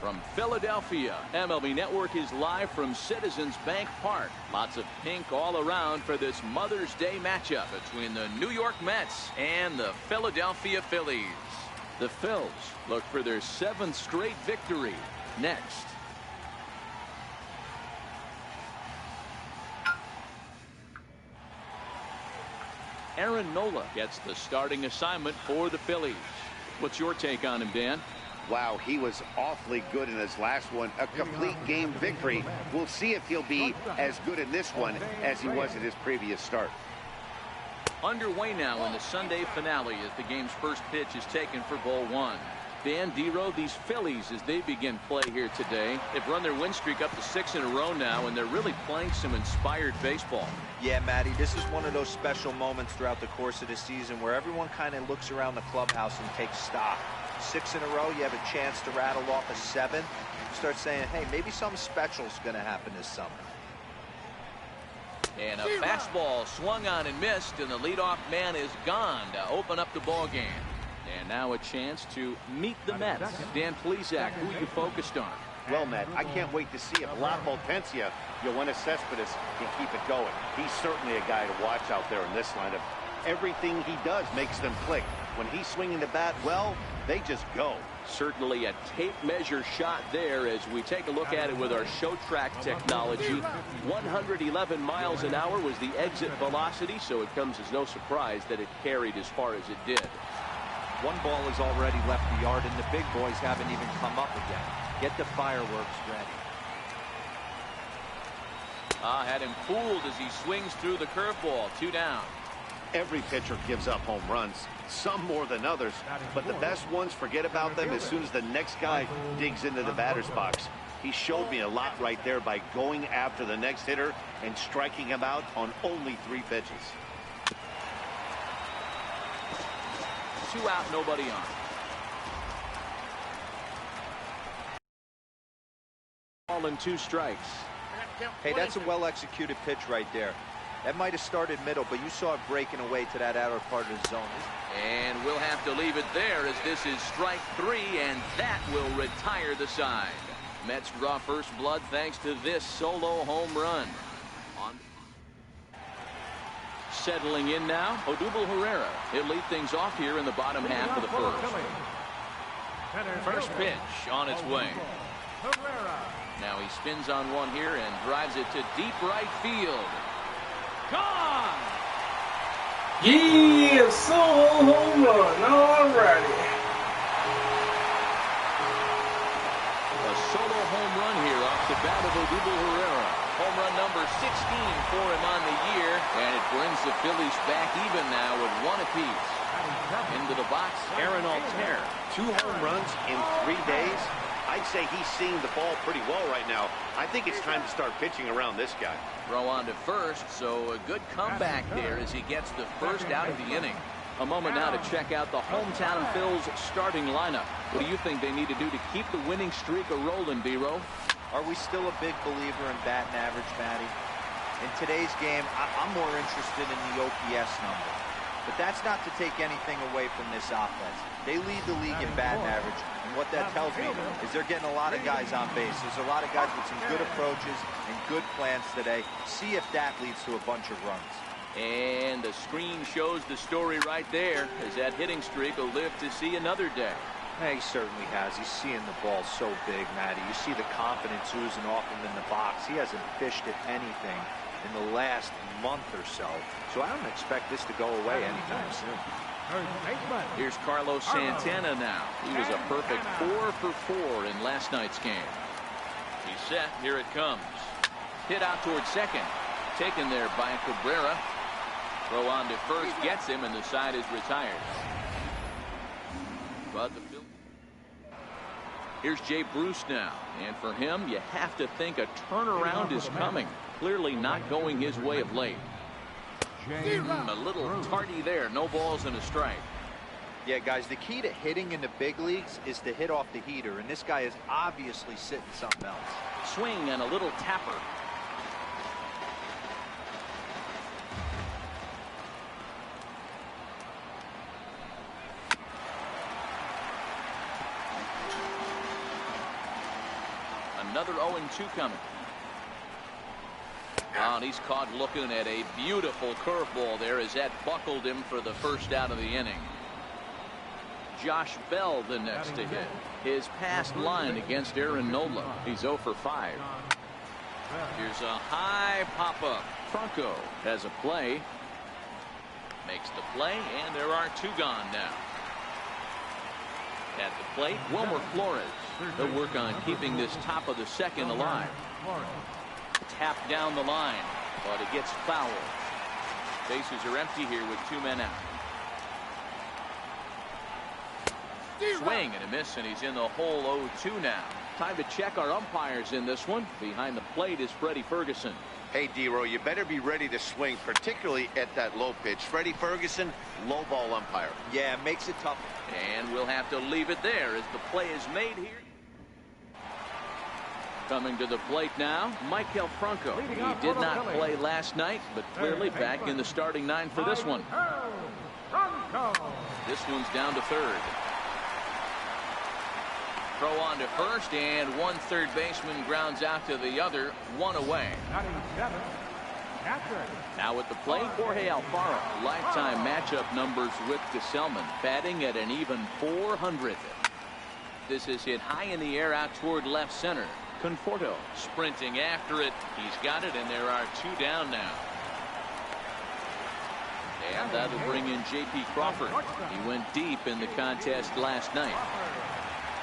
From Philadelphia, MLB Network is live from Citizens Bank Park. Lots of pink all around for this Mother's Day matchup between the New York Mets and the Philadelphia Phillies. The Phils look for their 7th straight victory next. Aaron Nola gets the starting assignment for the Phillies. What's your take on him, Dan? Wow, he was awfully good in his last one. A complete game victory. We'll see if he'll be as good in this one as he was in his previous start. Underway now in the Sunday finale as the game's first pitch is taken for ball 1. Dan, D-Row, these Phillies, as they begin play here today, they've run their win streak up to 6 in a row now, and they're really playing some inspired baseball. Yeah, Matty, this is one of those special moments throughout the course of the season where everyone kind of looks around the clubhouse and takes stock. 6 in a row, you have a chance to rattle off a 7. You start saying, hey, maybe something special is going to happen this summer. And a fastball swung on and missed, and the leadoff man is gone to open up the ball game. And now a chance to meet the Mets. Dan Plesac, who you focused on? Well, Matt, I can't wait to see if La Potencia, Yoenis Cespedes, can keep it going. He's certainly a guy to watch out there in this lineup. Everything he does makes them click. When he's swinging the bat, well, they just go. Certainly a tape measure shot there as we take a look at it with our show track technology. 111 miles an hour was the exit velocity, so it comes as no surprise that it carried as far as it did. One ball has already left the yard, and the big boys haven't even come up again. Get the fireworks ready. Had him fooled as he swings through the curveball. 2 down. Every pitcher gives up home runs, some more than others, but the best ones forget about them as soon as the next guy digs into the batter's box. He showed me a lot right there by going after the next hitter and striking him out on only 3 pitches. 2 out, nobody on. Ball and 2 strikes. Hey, that's a well-executed pitch right there. That might have started middle, but you saw it breaking away to that outer part of the zone. And we'll have to leave it there as this is strike 3, and that will retire the side. Mets draw first blood thanks to this solo home run. Settling in now, Odubel Herrera. He'll lead things off here in the bottom half of the first. First pitch on its way. Now he spins on one here and drives it to deep right field. Gone! Yeah, solo home run. Alrighty. A solo home run here off the bat of Odubel Herrera. Home run number 16 for him on the year, and it brings the Phillies back even now with 1 apiece. Into the box, Aaron Altair. 2 home runs in 3 days. I'd say he's seeing the ball pretty well right now. I think it's time to start pitching around this guy. Throw on to first, so a good comeback there as he gets the first out of the inning. A moment now to check out the hometown Phils starting lineup. What do you think they need to do to keep the winning streak a-rolling, B-Row? Are we still a big believer in batting average, Matty? In today's game, I'm more interested in the OPS number. But that's not to take anything away from this offense. They lead the league in batting average, and what that tells me is they're getting a lot of guys on base. There's a lot of guys with some good approaches and good plans today. See if that leads to a bunch of runs. And the screen shows the story right there, as that hitting streak will live to see another day. He certainly has. He's seeing the ball so big, Matty. You see the confidence oozing off him in the box. He hasn't fished at anything in the last month or so. So I don't expect this to go away anytime soon. Here's Carlos Santana now. He was a perfect 4 for 4 in last night's game. He's set. Here it comes. Hit out towards second. Taken there by Cabrera. Throw on to first gets him, and the side is retired. But here's Jay Bruce now. And for him, you have to think a turnaround is coming. Clearly not going his way of late. A little tardy there. No balls and a strike. Yeah, guys, the key to hitting in the big leagues is to hit off the heater, and this guy is obviously sitting something else. Swing and a little tapper. Another 0-2 coming. Oh, and he's caught looking at a beautiful curveball there as that buckled him for the first out of the inning. Josh Bell the next to hit. His past line against Aaron Nola. He's 0 for 5. Here's a high pop-up. Franco has a play. Makes the play, and there are 2 gone now. At the plate, Wilmer Flores. He'll work on keeping this top of the second alive. Tap down the line, but it gets fouled. Bases are empty here with 2 men out. Swing and a miss, and he's in the hole 0-2 now. Time to check our umpires in this one. Behind the plate is Freddie Ferguson. Hey, D-Row, you better be ready to swing, particularly at that low pitch. Freddie Ferguson, low ball umpire. Yeah, makes it tough. And we'll have to leave it there as the play is made here. Coming to the plate now, Maikel Franco. He did not play last night, but clearly back in the starting 9 for this one. This one's down to third. Throw on to first, and one third baseman grounds out to the other, 1 away. Now at the plate, Jorge Alfaro. Lifetime matchup numbers with Gesellman, batting at an even .400. This is hit high in the air out toward left center. Conforto sprinting after it. He's got it, and there are 2 down now. And that'll bring in J.P. Crawford. He went deep in the contest last night.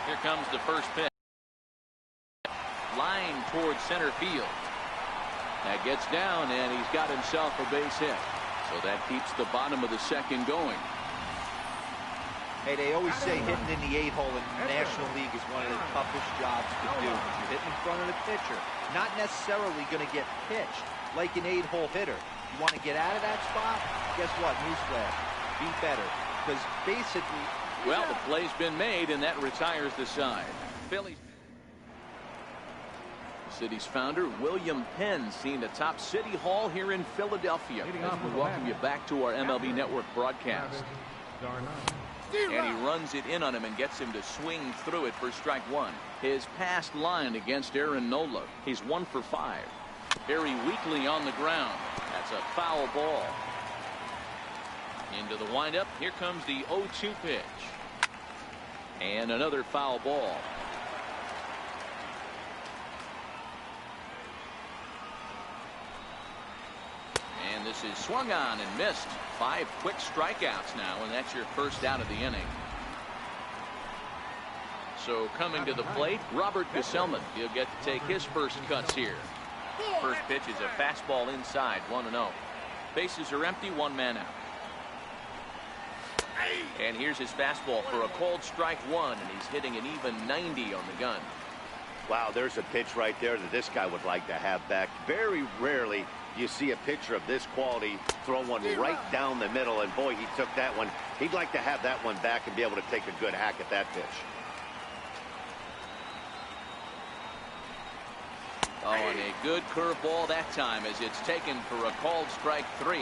Here comes the first pitch. Line towards center field. That gets down, and he's got himself a base hit. So that keeps the bottom of the second going. Hey, they always say hitting in the 8 hole in the National League is one of the toughest jobs to do. You're hitting in front of the pitcher, not necessarily going to get pitched like an 8 hole hitter. You want to get out of that spot? Guess what? Newsflash. Be better. Because basically... Well, the play's been made, and that retires the side. Phillies. The city's founder, William Penn, seen atop City Hall here in Philadelphia. As we welcome you back to our MLB Network broadcast. And he runs it in on him and gets him to swing through it for strike 1. His past line against Aaron Nola. He's 1 for 5. Very weakly on the ground. That's a foul ball. Into the windup. Here comes the 0-2 pitch. And another foul ball. And this is swung on and missed. 5 quick strikeouts now, and that's your first out of the inning. So coming to the plate, Robert Gesellman. He'll get to take his first cuts here. First pitch is a fastball inside, 1-0. Bases are empty, 1 man out. And here's his fastball for a called strike 1, and he's hitting an even 90 on the gun. Wow, there's a pitch right there that this guy would like to have back. Very rarely you see a pitcher of this quality throw one right down the middle, and boy, he took that one. He'd like to have that one back and be able to take a good hack at that pitch. Oh, and a good curveball that time as it's taken for a called strike 3,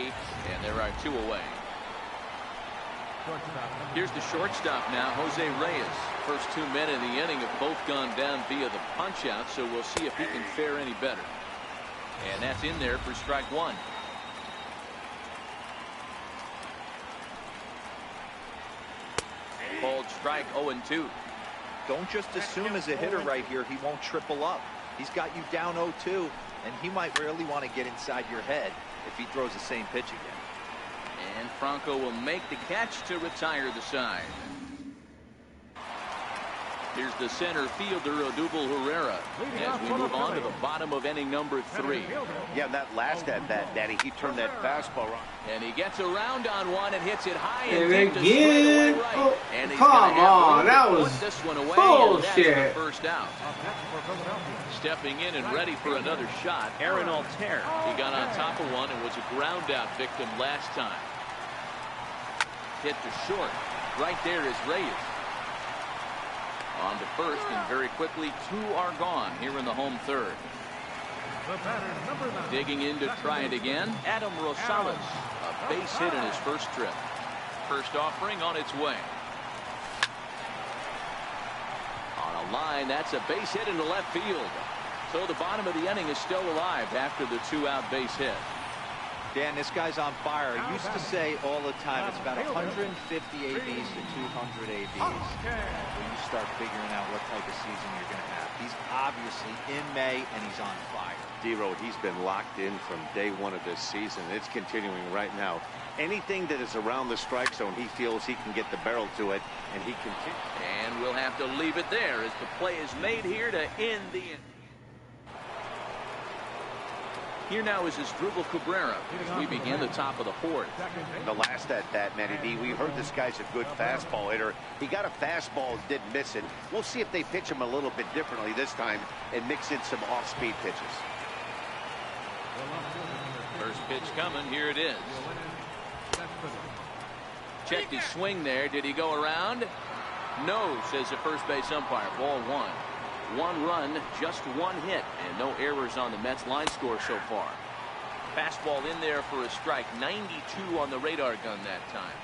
and there are 2 away. Here's the shortstop now, Jose Reyes. First 2 men in the inning have both gone down via the punch out, so we'll see if he can fare any better. And that's in there for strike 1. strike 0-2. Don't just assume as a hitter right here he won't triple up. He's got you down 0-2, and he might really want to get inside your head if he throws the same pitch again. And Franco will make the catch to retire the side. Here's the center fielder, Odubel Herrera, as we move on to the bottom of inning number 3. Yeah, that last at-bat, Daddy, he turned that fastball around. And he gets around on one and hits it high and And deep to straightaway right. oh, And he's come gonna have on, room that to was put this one away, bullshit. and that's the first out. Stepping in and ready for another shot, Aaron Altair. He got on top of one and was a ground out victim last time. Hit to short. Right there is Reyes. On to first, and very quickly 2 are gone here in the home third. Digging in to try it again, Adam Rosales. A base hit in his first trip. First offering on its way. On a line, that's a base hit into left field. So the bottom of the inning is still alive after the 2-out base hit. Dan, this guy's on fire. I used to say all the time it's about 150 ABs to 200 ABs when you start figuring out what type of season you're going to have. He's obviously in May, and he's on fire. D-Road, he's been locked in from day one of this season. It's continuing right now. Anything that is around the strike zone, he feels he can get the barrel to it, and he continues. And we'll have to leave it there as the play is made here to end the inning. Here now is Asdrubal Cabrera as we begin the top of the 4th. The last at-bat, Matty D, we heard this guy's a good fastball hitter. He got a fastball, didn't miss it. We'll see if they pitch him a little bit differently this time and mix in some off-speed pitches. First pitch coming. Here it is. Checked his swing there. Did he go around? No, says the first base umpire. Ball 1. 1 run, just 1 hit, and no errors on the Mets line score so far. Fastball in there for a strike. 92 on the radar gun that time.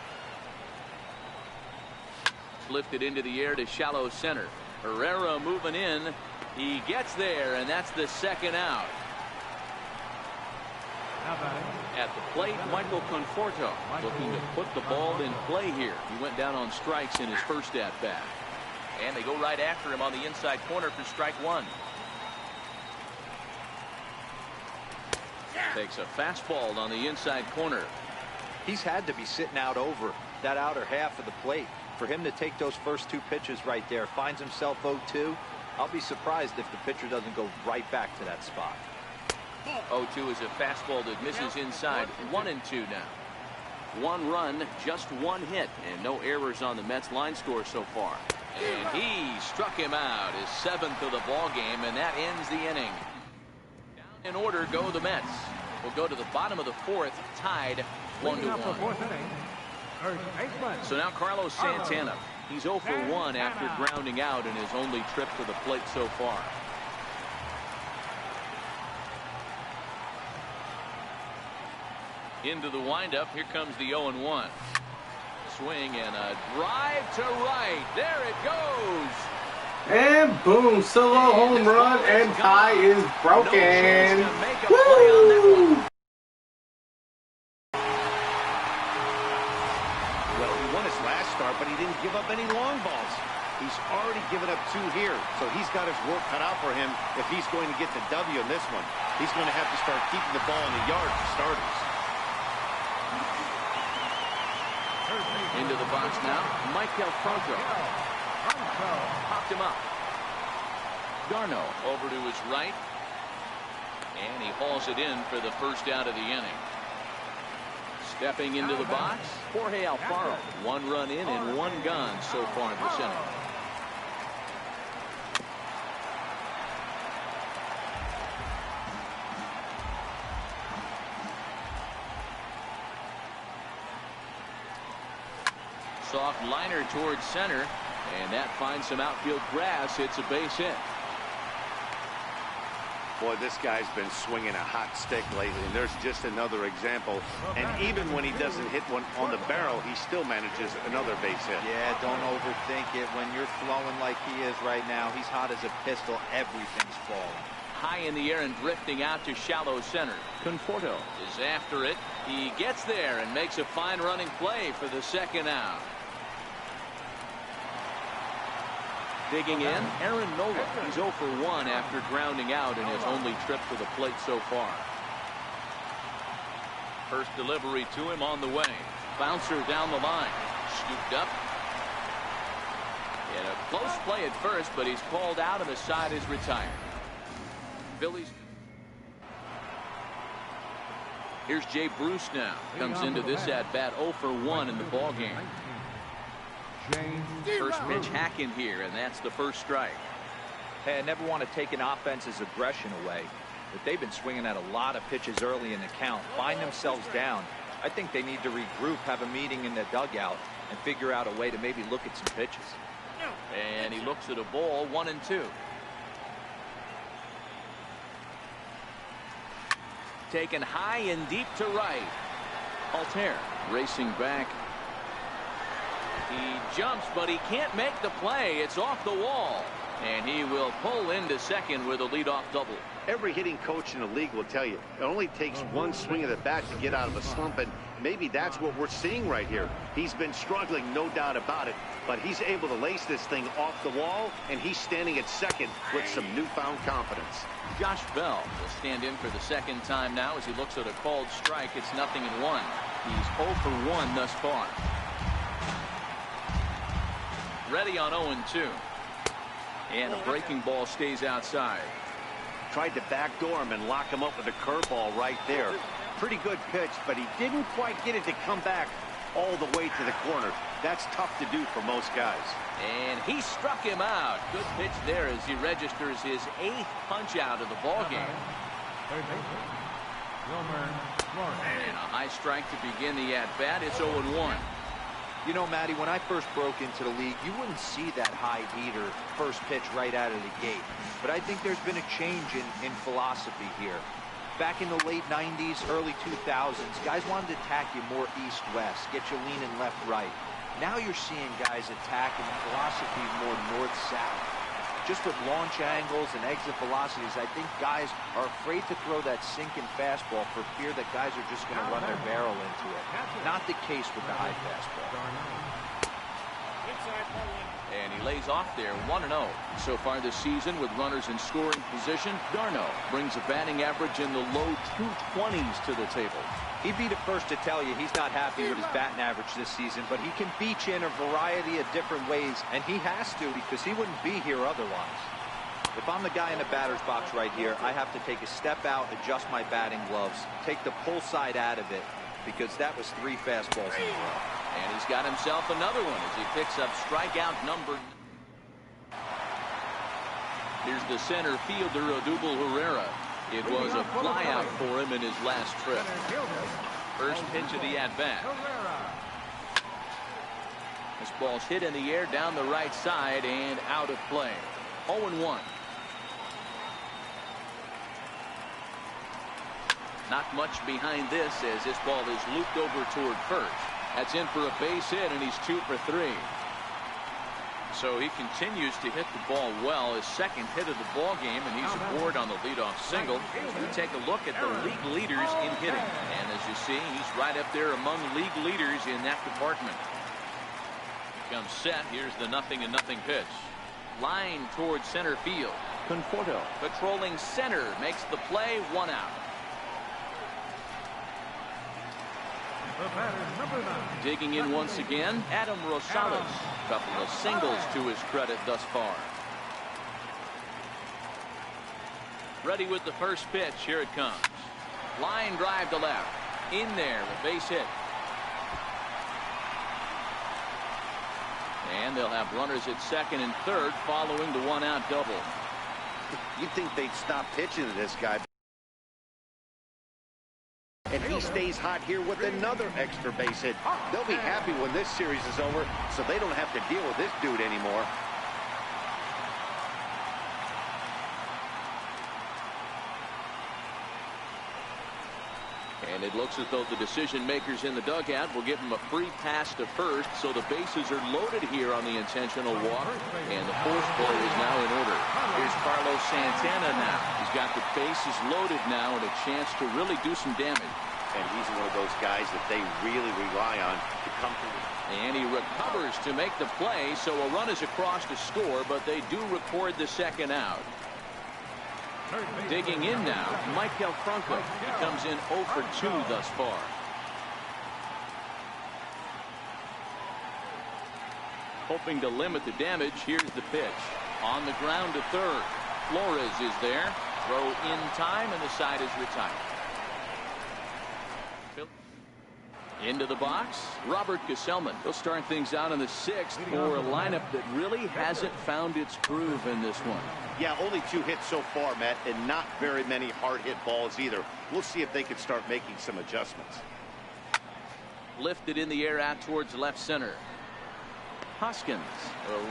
It's lifted into the air to shallow center. Herrera moving in. He gets there, and that's the 2nd out. At the plate, Michael Conforto looking to put the ball in play here. He went down on strikes in his first at-bat. And they go right after him on the inside corner for strike 1. Takes a fastball on the inside corner. He's had to be sitting out over that outer half of the plate. For him to take those first 2 pitches right there, finds himself 0-2. I'll be surprised if the pitcher doesn't go right back to that spot. 0-2 is a fastball that misses inside. 1-2 now. 1 run, just 1 hit, and no errors on the Mets line score so far. And he struck him out, his 7th of the ball game, and that ends the inning. Down in order go the Mets. We'll go to the bottom of the 4th, tied 1-1. So now Carlos Santana. He's 0 for 1 after grounding out in his only trip to the plate so far. Into the windup. Here comes the 0-1. Swing and a drive to right. There it goes. And boom, solo home run, and tie is broken. Woo! Well, he won his last start, but he didn't give up any long balls. He's already given up 2 here, so he's got his work cut out for him if he's going to get the W in this one. He's going to have to start keeping the ball in the yard for starters. Into the box now, Michael Franco. Popped him up. Garno over to his right. And he hauls it in for the first out of the inning. Stepping into the box, Jorge Alfaro. 1 run in and 1 gone so far in this inning. Soft liner towards center, and that finds some outfield grass. It's a base hit. Boy, this guy's been swinging a hot stick lately, and there's just another example. And even when he doesn't hit one on the barrel, he still manages another base hit. Yeah, don't overthink it. When you're flowing like he is right now, he's hot as a pistol. Everything's falling. High in the air and drifting out to shallow center. Conforto is after it. He gets there and makes a fine running play for the 2nd out. Digging in, Aaron Nola. He's 0 for 1 after grounding out in his only trip to the plate so far. First delivery to him on the way. Bouncer down the line. Scooped up. And a close play at first, but he's called out and the side is retired. Phillies. Here's Jay Bruce now. Comes into this at bat 0 for 1 in the ball game. First pitch hack in here, and that's the first strike. Hey, I never want to take an offense's aggression away, but they've been swinging at a lot of pitches early in the count. Find themselves down. I think they need to regroup, have a meeting in the dugout, and figure out a way to maybe look at some pitches. And he looks at a ball, 1-2. Taken high and deep to right. Altair racing back. He jumps, but he can't make the play. It's off the wall. And he will pull into second with a leadoff double. Every hitting coach in the league will tell you it only takes one swing of the bat to get out of a slump, and maybe that's what we're seeing right here. He's been struggling, no doubt about it, but he's able to lace this thing off the wall, and he's standing at second with some newfound confidence. Josh Bell will stand in for the second time now as he looks at a called strike. It's 0-1. He's 0 for 1 thus far. Ready on 0-2. And a breaking ball stays outside. Tried to backdoor him and lock him up with a curveball right there. Pretty good pitch, but he didn't quite get it to come back all the way to the corner. That's tough to do for most guys. And he struck him out. Good pitch there as he registers his 8th punch out of the ball game. And a high strike to begin the at-bat. It's 0-1. You know, Matty, when I first broke into the league, you wouldn't see that high heater first pitch right out of the gate. But I think there's been a change in philosophy here. Back in the late 90s, early 2000s, guys wanted to attack you more east-west, get you leaning left-right. Now you're seeing guys attacking the philosophy more north-south. Just with launch angles and exit velocities, I think guys are afraid to throw that sinking fastball for fear that guys are just going to run their barrel into it. Not the case with the high fastball. And he lays off there, 1-0. So far this season with runners in scoring position, Darno brings a batting average in the low 220s to the table. He'd be the first to tell you he's not happy with his batting average this season, but he can beat you in a variety of different ways, and he has to because he wouldn't be here otherwise. If I'm the guy in the batter's box right here, I have to take a step out, adjust my batting gloves, take the pull side out of it, because that was 3 fastballs in a row. And he's got himself another one as he picks up strikeout number. Here's the center fielder, Odubel Herrera. It was a flyout for him in his last trip. First pitch of the at-bat. This ball's hit in the air down the right side and out of play. 0-1. Not much behind this as this ball is looped over toward first. That's in for a base hit, and he's 2 for 3. So he continues to hit the ball well, his second hit of the ball game, and he's aboard on the leadoff single. We take a look at the league leaders in hitting, and as you see, he's right up there among league leaders in that department. Comes set. Here's the 0-0 pitch. Line towards center field. Conforto patrolling center makes the play, 1 out. Digging in once again, Adam Rosales. Couple of singles to his credit thus far. Ready with the first pitch. Here it comes. Line drive to left. In there, a base hit. And they'll have runners at second and third following the 1-out double. You'd think they'd stop pitching to this guy. And he stays hot here with another extra base hit. They'll be happy when this series is over, so they don't have to deal with this dude anymore. And it looks as though the decision makers in the dugout will give him a free pass to first, so the bases are loaded here on the intentional walk, and the force play is now in order. Here's Carlos Santana now. He's got the bases loaded now and a chance to really do some damage. and he's one of those guys that they really rely on to come through. And he recovers to make the play, so a run is across to score, but they do record the second out. Digging in now, Michael Franco. He comes in 0 for 2 thus far. Hoping to limit the damage, here's the pitch. On the ground to third. Flores is there. Throw in time, and the side is retired. Into the box, Robert Gesellman. He'll start things out in the 6th for a lineup that really hasn't found its groove in this one. Yeah, only 2 hits so far, Matt, and not very many hard hit balls either. We'll see if they can start making some adjustments. Lifted in the air out towards left center. Hoskins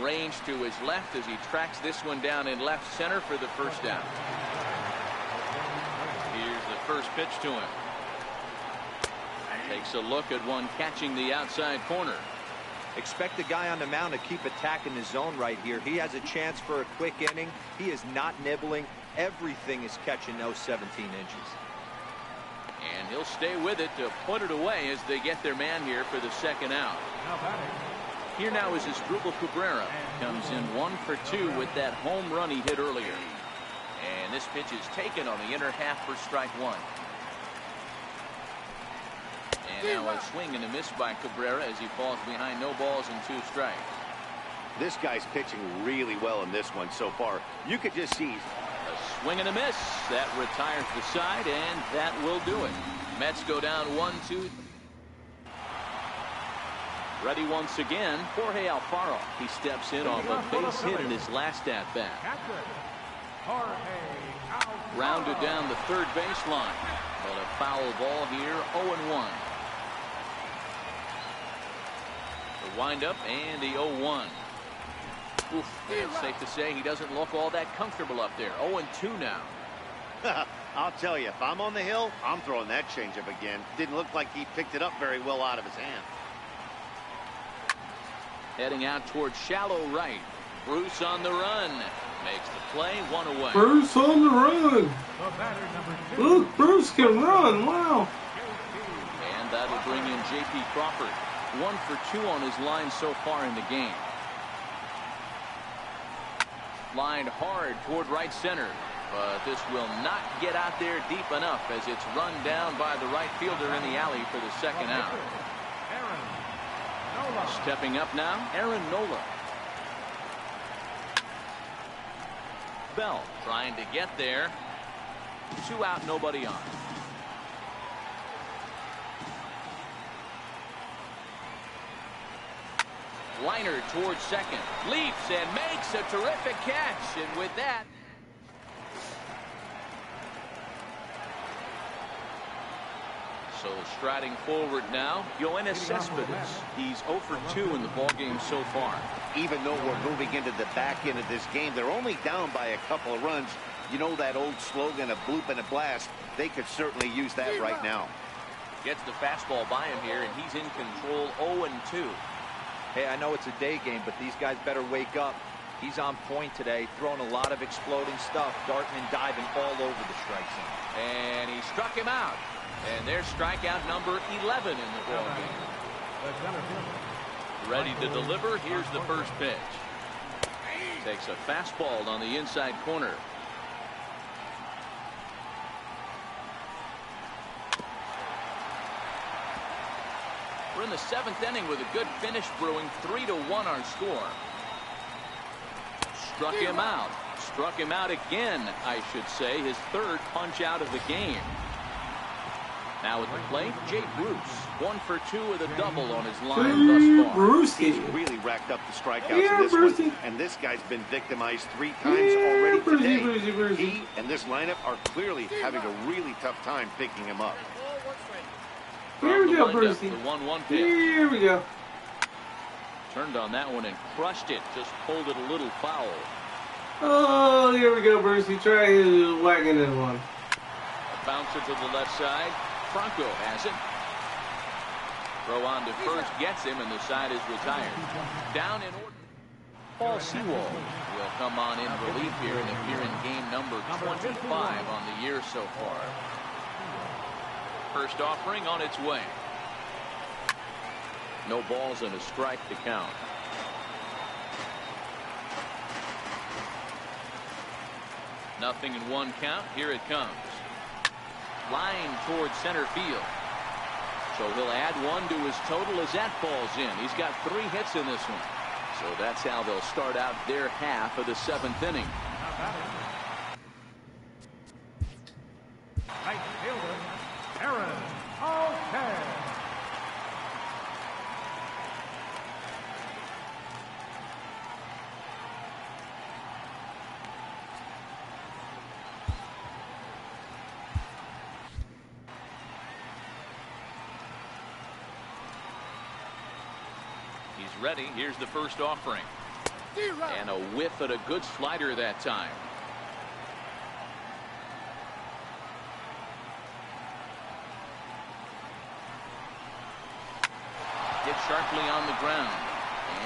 arranged to his left as he tracks this one down in left center for the first down. Here's the first pitch to him. Takes a look at one catching the outside corner. Expect the guy on the mound to keep attacking the zone right here. He has a chance for a quick inning. He is not nibbling. Everything is catching those 17 inches. And he'll stay with it to put it away as they get their man here for the second out. Here now is Asdrubal Cabrera. Comes in 1 for 2 with that home run he hit earlier. And this pitch is taken on the inner half for strike 1. And now a swing and a miss by Cabrera as he falls behind, no balls and 2 strikes. This guy's pitching really well in this one so far. You could just see a swing and a miss that retires the side, and that will do it. Mets go down 1-2. Ready once again, Jorge Alfaro. He steps in off a base hit in his last at bat. Rounded down the third baseline, but a foul ball here, 0-1. The windup and the 0-1. It's safe to say he doesn't look all that comfortable up there. 0-2 now. I'll tell you, if I'm on the hill, I'm throwing that changeup again. Didn't look like he picked it up very well out of his hand. Heading out towards shallow right. Bruce on the run. Makes the play, 1 away. Bruce on the run. Look, Bruce can run. Wow. And that'll bring in J.P. Crawford. 1 for 2 on his line so far in the game. Lined hard toward right center. But this will not get out there deep enough as it's run down by the right fielder in the alley for the second out. Stepping up now, Aaron Nola. Bell trying to get there. 2 out, nobody on. Liner towards second. Leaps and makes a terrific catch. And with that, so striding forward now, Yoenis Cespedes. He's 0 for 2 in the ballgame so far. Even though we're moving into the back end of this game, they're only down by a couple of runs. You know that old slogan, a bloop and a blast. They could certainly use that right now. Gets the fastball by him here, and he's in control, 0-2. Hey, I know it's a day game, but these guys better wake up. He's on point today, throwing a lot of exploding stuff, darting and diving all over the strike zone. And he struck him out. And there's strikeout number 11 in the ballgame. Ready to deliver. Here's the first pitch. Takes a fastball on the inside corner. We're in the 7th inning with a good finish brewing. 3-1 our score. Struck him out. Struck him out again, I should say. His 3rd punch out of the game. Now at the plate, Jay Bruce. 1 for 2 with a double on his line thus far. Bruce. He's really racked up the strikeouts in this one. And this guy's been victimized 3 times already today. He and this lineup are clearly having a really tough time picking him up. Here we go, Brucey. The 1-1 pitch. Here we go. Turned on that one and crushed it. Just pulled it a little foul. Oh, here we go, Brucey. Try his wagon in one. A bouncer to the left side. Franco has it. Throw on to first, gets him, and the side is retired. Down in order. Paul Sewald will come on in relief here and appear in game number 25 on the year so far. First offering on its way. No balls and a strike to count. Nothing in one count. Here it comes. Line towards center field. So he'll add one to his total as that falls in. He's got 3 hits in this one. So that's how they'll start out their half of the 7th inning. Right fielder, Aaron. Okay. He's ready. Here's the first offering. And a whiff at a good slider that time. Hit sharply on the ground.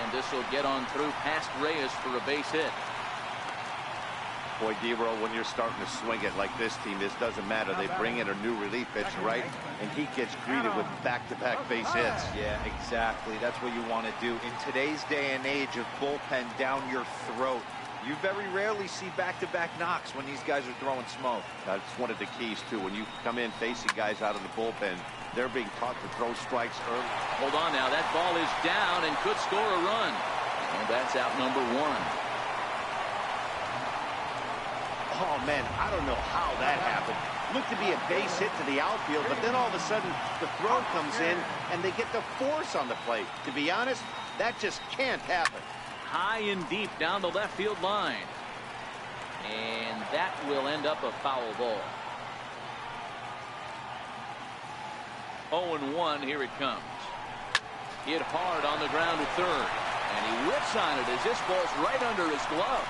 And this will get on through past Reyes for a base hit. Boy, D-Roll, when you're starting to swing it like this team is, doesn't matter. They bring in a new relief pitcher, right? And he gets greeted with back-to-back base hits. Yeah, exactly. That's what you want to do. In today's day and age of bullpen down your throat, you very rarely see back-to-back knocks when these guys are throwing smoke. That's one of the keys, too. When you come in facing guys out of the bullpen, they're being taught to throw strikes early. Hold on now. That ball is down and could score a run. And that's out number 1. Oh, man, I don't know how that happened. Looked to be a base hit to the outfield, but then all of a sudden the throw comes in and they get the force on the plate. To be honest, that just can't happen. High and deep down the left field line. And that will end up a foul ball. 0-1, here it comes. Hit hard on the ground to third. And he whips on it as this ball's right under his glove.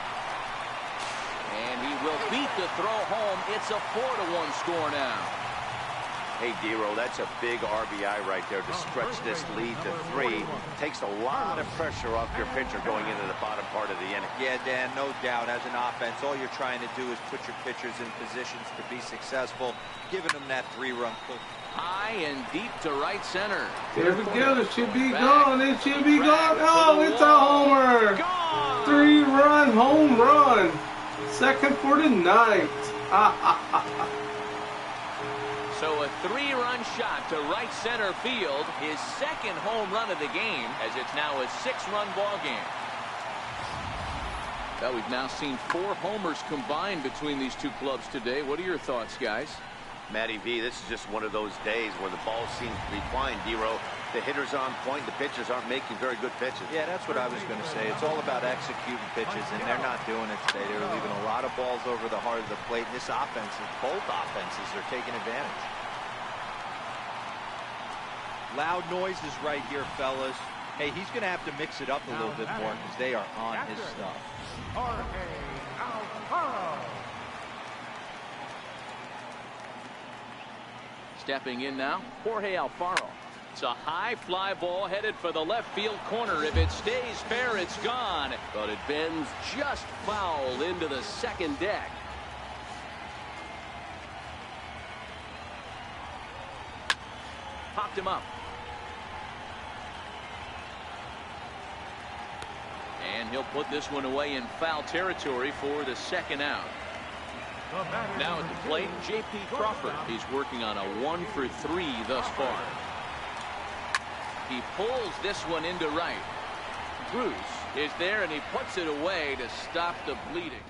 And he will beat the throw home. It's a 4-1 score now. Hey, D-Roll, that's a big RBI right there to stretch this lead to 3. Takes a lot of pressure off your pitcher going into the bottom part of the inning. Yeah, Dan, no doubt. As an offense, all you're trying to do is put your pitchers in positions to be successful, giving them that 3-run push. High and deep to right center. There we go. It should be gone. It should be gone. Oh, it's a homer. 3-run home run. Second for the night. So a 3-run shot to right center field. His second home run of the game, as it's now a 6-run ball game. Well, we've now seen 4 homers combined between these two clubs today. What are your thoughts, guys? Matty V, this is just one of those days where the ball seems to be flying, D-Roll. The hitters are on point. The pitchers aren't making very good pitches. Yeah, that's what I was going to say. It's all about executing pitches, and they're not doing it today. They're leaving a lot of balls over the heart of the plate. This offense, both offenses are taking advantage. Loud noises right here, fellas. Hey, he's going to have to mix it up a little bit more because they are on his stuff. Stepping in now, Jorge Alfaro. It's a high fly ball headed for the left field corner. If it stays fair, it's gone. But it bends just foul into the second deck. Popped him up. And he'll put this one away in foul territory for the second out. Now at the plate, J.P. Crawford. He's working on a 1-for-3 thus far. He pulls this one into right. Bruce is there, and he puts it away to stop the bleeding.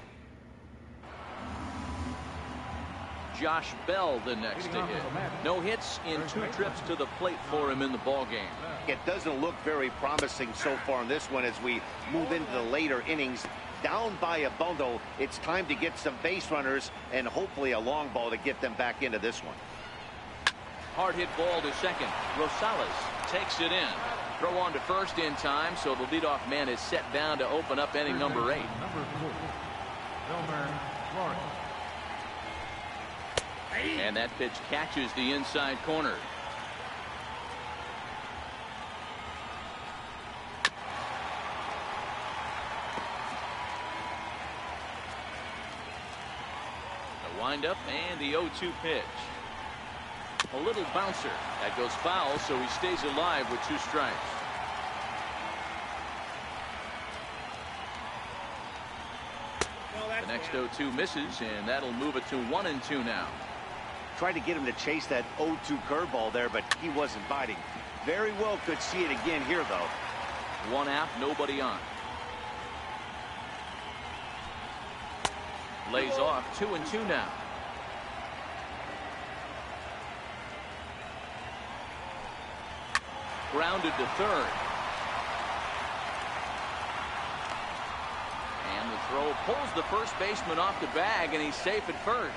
Josh Bell the next to hit. No hits in 2 trips to the plate for him in the ballgame. It doesn't look very promising so far in this one as we move into the later innings. Down by a bundle, it's time to get some base runners and hopefully a long ball to get them back into this one. Hard hit ball to second. Rosales takes it in. Throw on to first in time, so the leadoff man is set down to open up inning number 8. And that pitch catches the inside corner. The windup and the 0-2 pitch. A little bouncer. That goes foul, so he stays alive with 2 strikes. The next 0-2 misses, and that'll move it to 1-2 now. Tried to get him to chase that 0-2 curveball there, but he wasn't biting. Very well could see it again here, though. 1 out, nobody on. Lays off 2-2 now. Grounded to third. And the throw pulls the first baseman off the bag, and he's safe at first.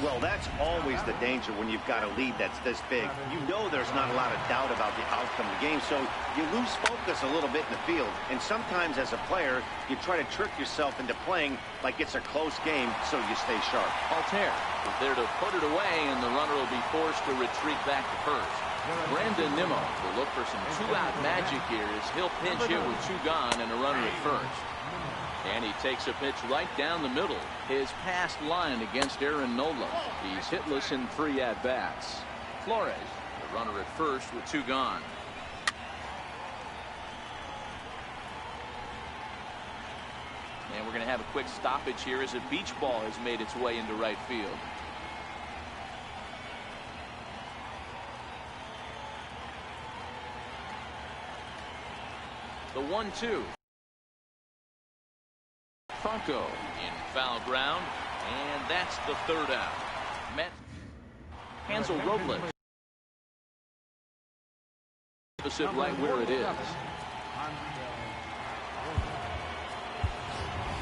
Well, that's always the danger when you've got a lead that's this big. You know there's not a lot of doubt about the outcome of the game, so you lose focus a little bit in the field. And sometimes as a player, you try to trick yourself into playing like it's a close game so you stay sharp. Altair is there to put it away, and the runner will be forced to retreat back to first. Brandon Nimmo will look for some 2-out magic here as he'll pinch hit with 2 gone and a runner at first. And he takes a pitch right down the middle. His past line against Aaron Nola. He's hitless in 3 at-bats. Flores, the runner at first with 2 gone. And we're going to have a quick stoppage here as a beach ball has made its way into right field. The 1-2. Franco in foul ground, and that's the 3rd out. Met Hansel Robles. Opposite right where it is.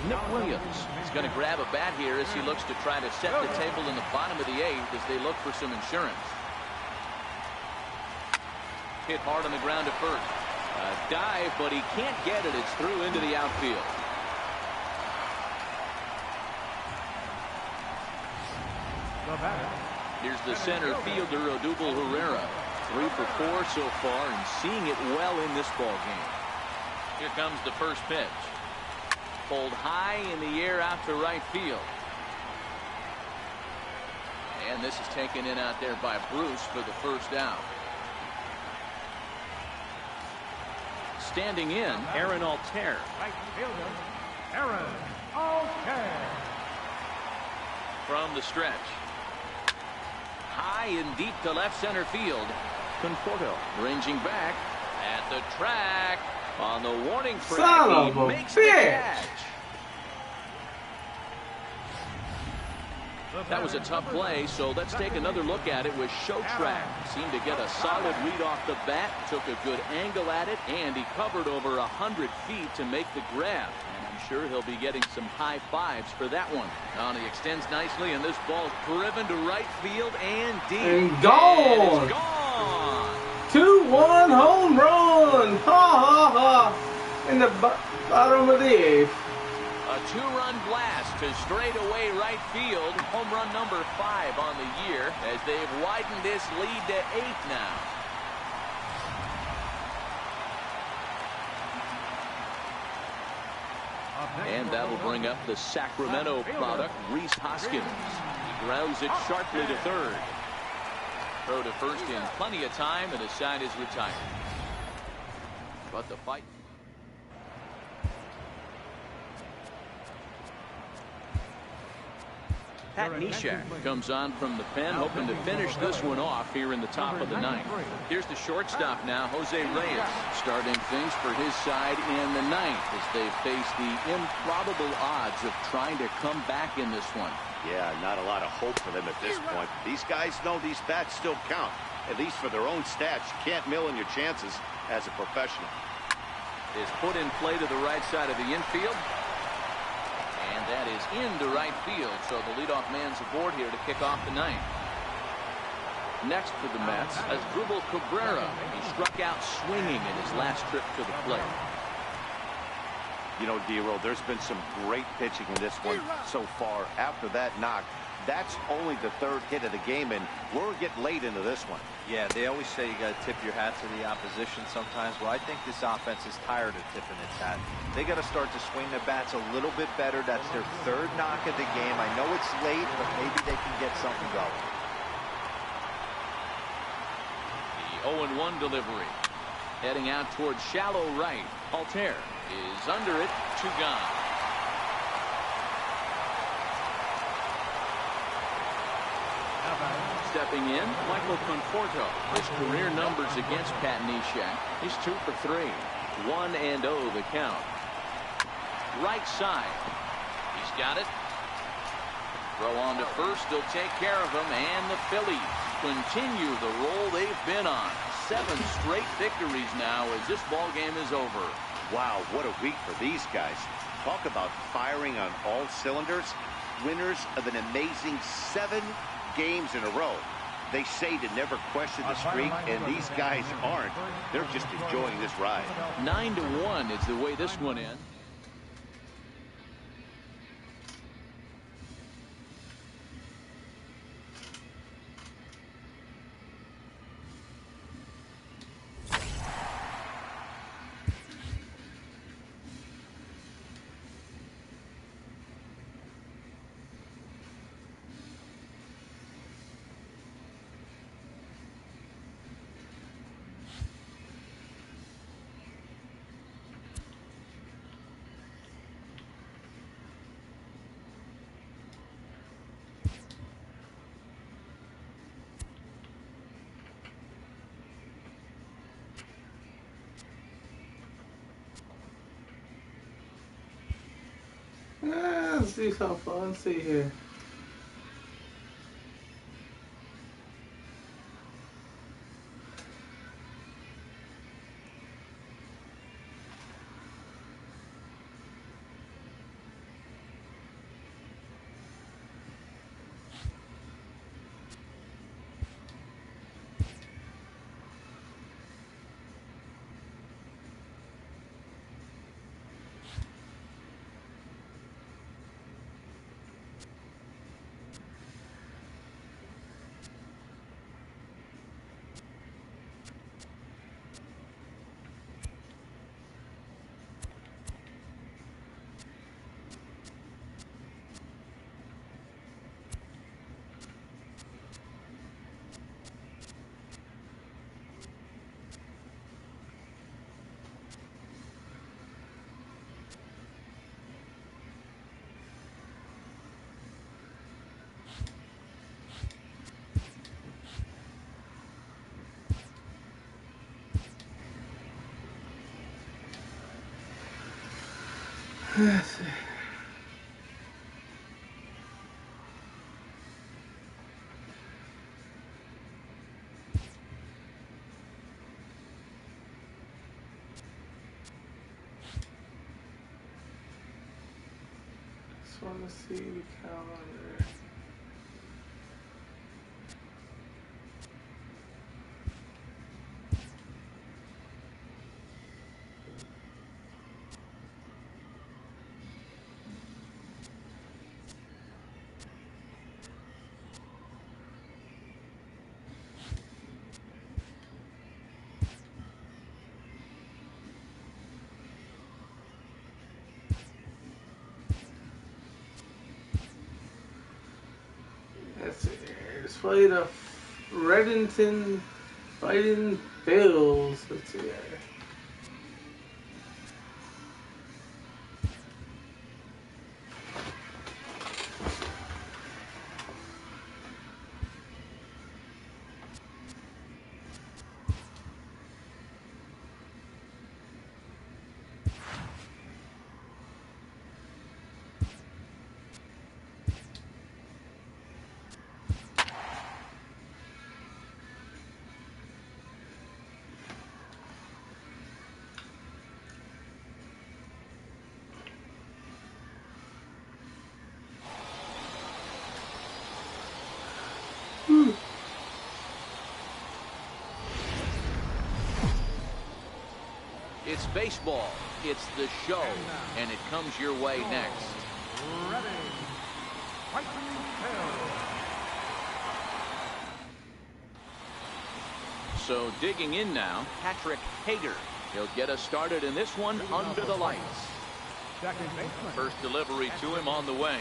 Nick Williams is going to grab a bat here as he looks to try to set the table in the bottom of the 8th as they look for some insurance. Hit hard on the ground at first. A dive, but he can't get it. It's through into the outfield. Here's the center fielder, Odubel Herrera. 3 for 4 so far and seeing it well in this ball game. Here comes the first pitch. Pulled high in the air out to right field. And this is taken in out there by Bruce for the 1st out. Standing in, Aaron Altair. Right fielder, Aaron Altair. From the stretch. High and deep to left center field. Conforto ranging back at the track on the warning track. He makes the catch. That was a tough play, so let's take another look at it with Showtrack. Seemed to get a solid read off the bat, took a good angle at it, and he covered over 100 feet to make the grab. And I'm sure he'll be getting some high fives for that one. Now he extends nicely, and this ball's driven to right field and deep. And gone! And it's gone! 2-1 home run! Ha ha ha! In the bottom of the 8th. A 2-run blast to straightaway right field. Home run number 5 on the year as they've widened this lead to 8 now. And that'll bring up the Sacramento product, Rhys Hoskins. He grounds it sharply to third. Throw to first in plenty of time, and the side is retired. But the fight. Pat Neshek comes on from the pen, hoping to finish this one off here in the top of the 9th. Here's the shortstop now, Jose Reyes, starting things for his side in the 9th as they face the improbable odds of trying to come back in this one. Yeah, not a lot of hope for them at this point. These guys know these bats still count, at least for their own stats. You can't mill in your chances as a professional. Is put in play to the right side of the infield. And that is into right field, so the leadoff man's aboard here to kick off the 9th. Next for the Mets is Asdrubal Cabrera. He struck out swinging in his last trip to the plate. You know, D-Roll, there's been some great pitching in this one so far. After that knock, that's only the 3rd hit of the game, and we're getting late into this one. Yeah, they always say you got to tip your hat to the opposition sometimes. Well, I think this offense is tired of tipping its hat. They got to start to swing the bats a little bit better. That's their 3rd knock of the game. I know it's late, but maybe they can get something going. 0-1 delivery. Heading out towards shallow right. Altair is under it. 2 gone. Stepping in, Michael Conforto. His career numbers against Pat Neshek. He's 2 for 3. 1-0 the count. Right side. He's got it. Throw on to first. He'll take care of him. And the Phillies continue the roll they've been on. 7 straight victories now as this ball game is over. Wow, what a week for these guys. Talk about firing on all cylinders. Winners of an amazing 7 games in a row. They say to never question the streak, and these guys aren't. They're just enjoying this ride. 9-1 is the way this one ends. Let's do some fun. Let's see here. Let's see. Just want to see the calendar. Let's see here. Let's play the Reddington Fighting Bills. Let's see here. It's baseball. It's the show, and it comes your way next. Ready. Fighting Phil. So digging in now, Patrick Hager. He'll get us started in this one under the lights. Second baseman. First delivery to him on the way.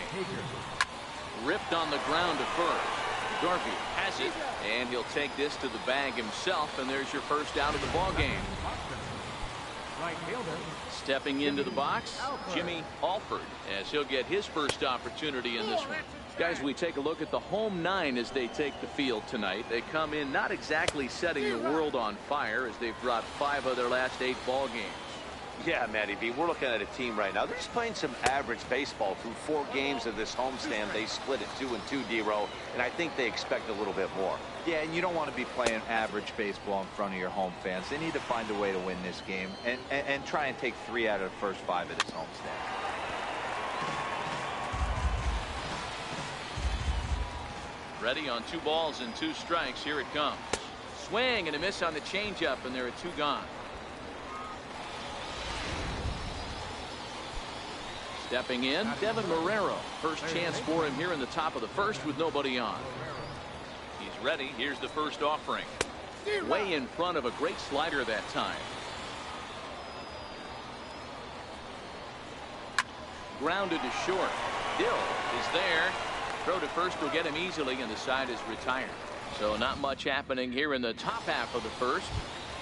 Ripped on the ground to first. Garvey has has it, and he'll take this to the bag himself, and there's your first out of the ball game. Right fielder. Stepping into the box, Jimmy Alford, as he'll get his first opportunity in this one. Guys, we take a look at the home 9 as they take the field tonight. They come in not exactly setting the world on fire, as they've dropped 5 of their last 8 ball games. Yeah, Matty B, we're looking at a team right now. They're just playing some average baseball through 4 games of this homestand. They split it 2-2, D-Row, and I think they expect a little bit more. Yeah, and you don't want to be playing average baseball in front of your home fans. They need to find a way to win this game and try and take 3 out of the first 5 of this homestand. Ready on 2 balls and 2 strikes. Here it comes. Swing and a miss on the changeup, and there are 2 gone. Stepping in, Devin Marrero. First chance for him here in the top of the first with nobody on. He's ready. Here's the first offering. Way in front of a great slider that time. Grounded to short. Dill is there. Throw to first will get him easily, and the side is retired. So not much happening here in the top half of the first.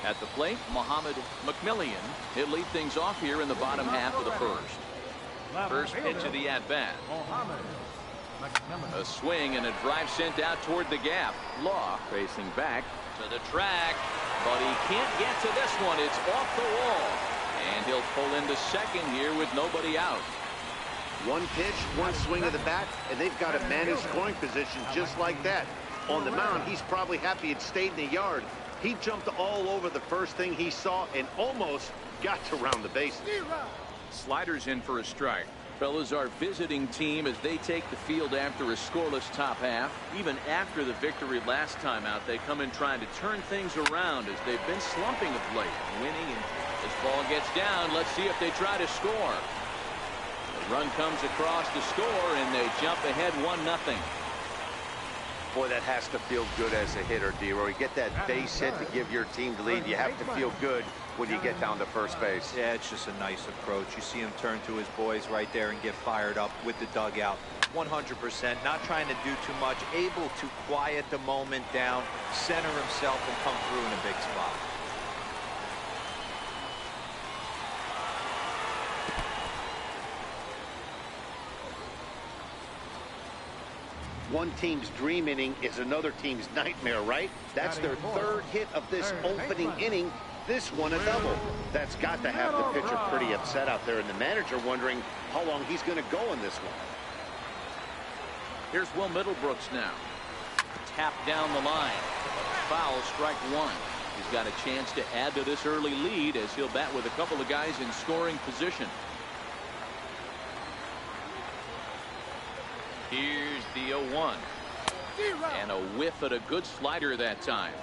At the plate, Muhammad McMillian. He'll lead things off here in the bottom half of the first. First pitch of the at-bat. A swing and a drive sent out toward the gap. Law racing back to the track, but he can't get to this one. It's off the wall, and he'll pull into second here with nobody out. 1 pitch, 1 swing of the bat, and they've got a man in scoring position just like that. On the mound, he's probably happy it stayed in the yard. He jumped all over the first thing he saw and almost got to round the bases. Sliders in for a strike. Fellas, our visiting team as they take the field after a scoreless top half. Even after the victory last time out, they come in trying to turn things around as they've been slumping of late. Winning, and this ball gets down. Let's see if they try to score. The run comes across to score, and they jump ahead 1-0. Boy, that has to feel good as a hitter, D-Roy. You get that base hit to give your team the lead. You have to feel good when you get down to first base. Yeah, it's just a nice approach. You see him turn to his boys right there and get fired up with the dugout. 100%, not trying to do too much, able to quiet the moment down, center himself, and come through in a big spot. One team's dream inning is another team's nightmare, right? That's their 3rd hit of this opening inning. This one a double. That's got to have the pitcher pretty upset out there, and the manager wondering how long he's going to go in this one. Here's Will Middlebrooks now. Tap down the line. Foul, strike 1. He's got a chance to add to this early lead as he'll bat with a couple of guys in scoring position. Here's the 0-1. And a whiff at a good slider that time.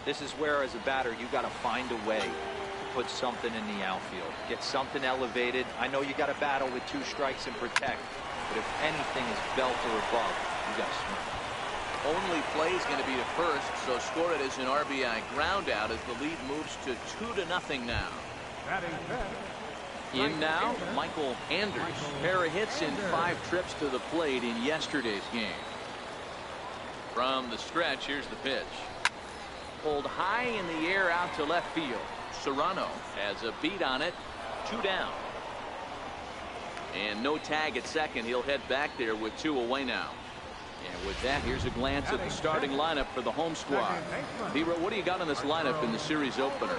This is where, as a batter, you got to find a way to put something in the outfield. Get something elevated. I know you got to battle with 2 strikes and protect, but if anything is belt or above, you got to swing. Only play is going to be to first, so score it as an RBI ground out as the lead moves to 2-0 now. In now, Michael Anders. Pair of hits in 5 trips to the plate in yesterday's game. From the stretch, here's the pitch. Pulled high in the air out to left field. Serrano has a beat on it. 2 down. And no tag at second. He'll head back there with 2 away now. And with that, here's a glance at the starting lineup for the home squad. D-Row, what do you got on this lineup in the series opener?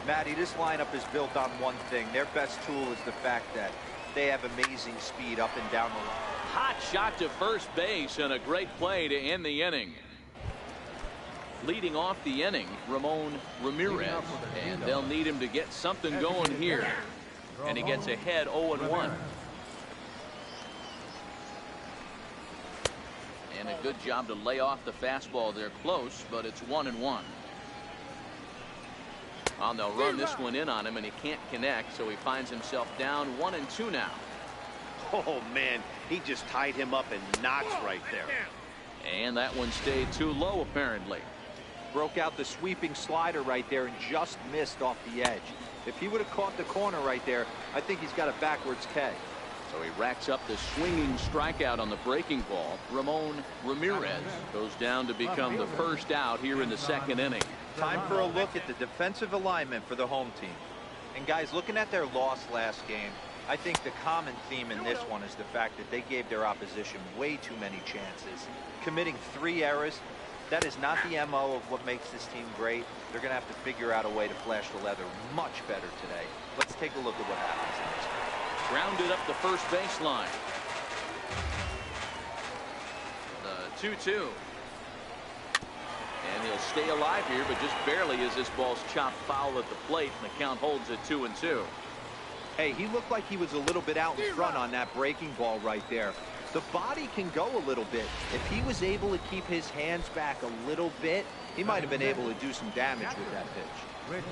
Matty, this lineup is built on one thing. Their best tool is the fact that they have amazing speed up and down the line. Hot shot to first base and a great play to end the inning. Leading off the inning, Ramon Ramirez. And they'll need him to get something going here. And he gets ahead 0-1. And a good job to lay off the fastball there close, but it's 1-1. And they'll run this one in on him, and he can't connect, so he finds himself down 1-2 now. Oh, man, he just tied him up in knots right there. And that one stayed too low, apparently. Broke out the sweeping slider right there and just missed off the edge. If he would have caught the corner right there, I think he's got a backwards K. So he racks up the swinging strikeout on the breaking ball. Ramon Ramirez goes down to become the first out here in the second inning. Time for a look at the defensive alignment for the home team. And guys, looking at their loss last game, I think the common theme in this one is the fact that they gave their opposition way too many chances. Committing 3 errors, that is not the MO of what makes this team great. They're going to have to figure out a way to flash the leather much better today. Let's take a look at what happens next. Grounded up the first baseline. The 2-2. And he'll stay alive here, but just barely as this ball's chopped foul at the plate, and the count holds at 2-2. Hey, he looked like he was a little bit out in front on that breaking ball right there. The body can go a little bit. If he was able to keep his hands back a little bit, he might have been able to do some damage with that pitch.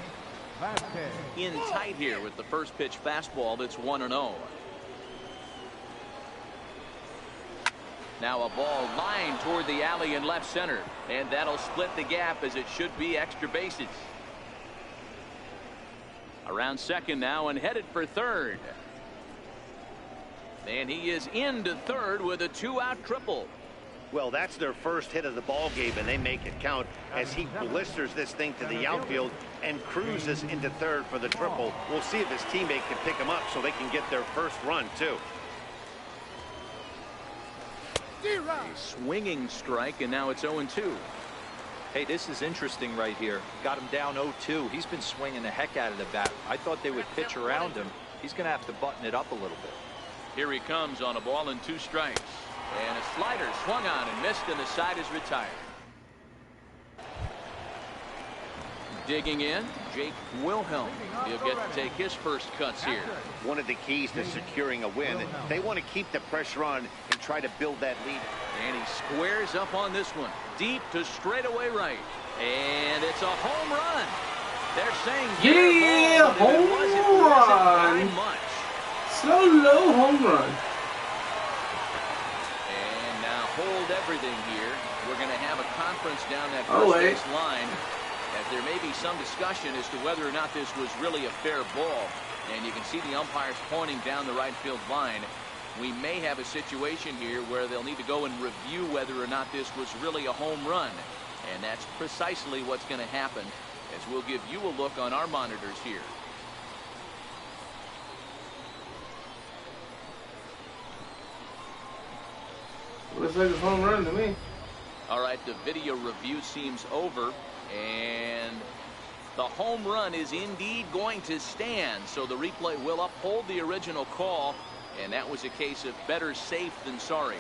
In tight here with the first pitch fastball that's 1-0. Now a ball lined toward the alley in left center, and that'll split the gap as it should be extra bases. Around second now and headed for third. And he is into third with a 2-out triple. Well, that's their first hit of the ball game, and they make it count as he blisters this thing to the outfield and cruises into third for the triple. We'll see if his teammate can pick him up so they can get their first run, too. A swinging strike, and now it's 0-2. Hey, this is interesting right here. Got him down 0-2. He's been swinging the heck out of the bat. I thought they would pitch around him. He's going to have to button it up a little bit. Here he comes on a ball and 2 strikes. And a slider swung on and missed, and the side is retired. Digging in, Jake Wilhelm. He'll get to take his first cuts here. One of the keys to securing a win. They want to keep the pressure on and try to build that lead. And he squares up on this one. Deep to straightaway right. And it's a home run. They're saying, yeah, home run. Solo home run. And now hold everything here. We're going to have a conference down that first base line, as there may be some discussion as to whether or not this was really a fair ball. And you can see the umpires pointing down the right field line. We may have a situation here where they'll need to go and review whether or not this was really a home run. And that's precisely what's going to happen, as we'll give you a look on our monitors here. Looks like a home run to me. All right, the video review seems over, and the home run is indeed going to stand. So the replay will uphold the original call, and that was a case of better safe than sorry.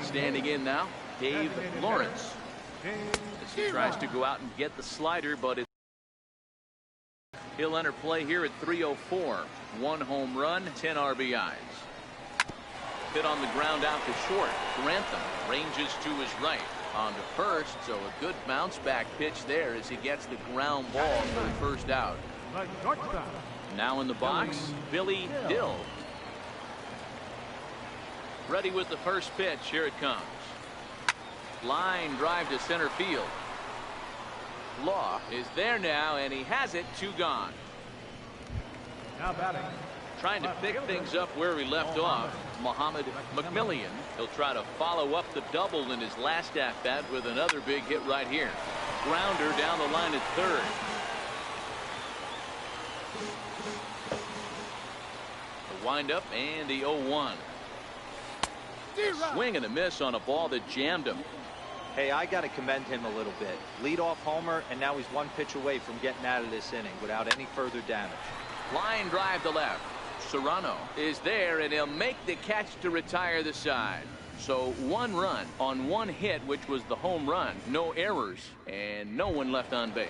Standing in now, Dave Lawrence. As he tries to go out and get the slider, but he'll enter play here at 3:04. 1 home run, 10 RBIs. Hit on the ground out to short. Grantham ranges to his right on to first, so a good bounce back pitch there as he gets the ground ball for the first out. Now in the box, Billy Dill. Ready with the first pitch. Here it comes. Line drive to center field. Law is there now, and he has it. 2 gone. Now batting. Trying to pick things up where he left off, Muhammad McMillian. He'll try to follow up the double in his last at-bat with another big hit right here. Grounder down the line at third. The windup and the 0-1. Swing and a miss on a ball that jammed him. Hey, I got to commend him a little bit. Leadoff homer, and now he's 1 pitch away from getting out of this inning without any further damage. Line drive to left. Serrano is there, and he'll make the catch to retire the side. So 1 run on 1 hit, which was the home run. No errors, and no one left on base.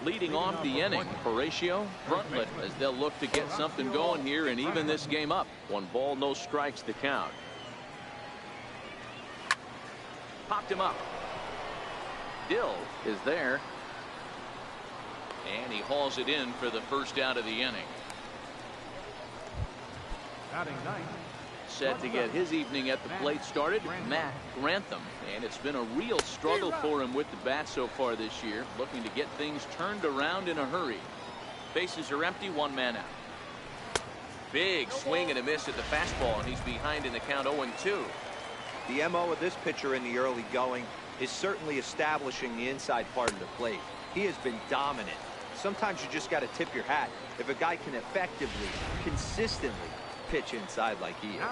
Leading off the inning, Horatio Frontlet, as they'll look to get something going here and even this game up. 1 ball, no strikes to count. Popped him up. Dill is there. And he hauls it in for the first out of the inning. Batting 9. Set to get his evening at the plate started, Matt Grantham. And it's been a real struggle for him with the bat so far this year, looking to get things turned around in a hurry. Bases are empty, one man out. Big swing and a miss at the fastball, and he's behind in the count 0-2. The MO of this pitcher in the early going is certainly establishing the inside part of the plate. He has been dominant. Sometimes you just got to tip your hat if a guy can effectively, consistently pitch inside like he is.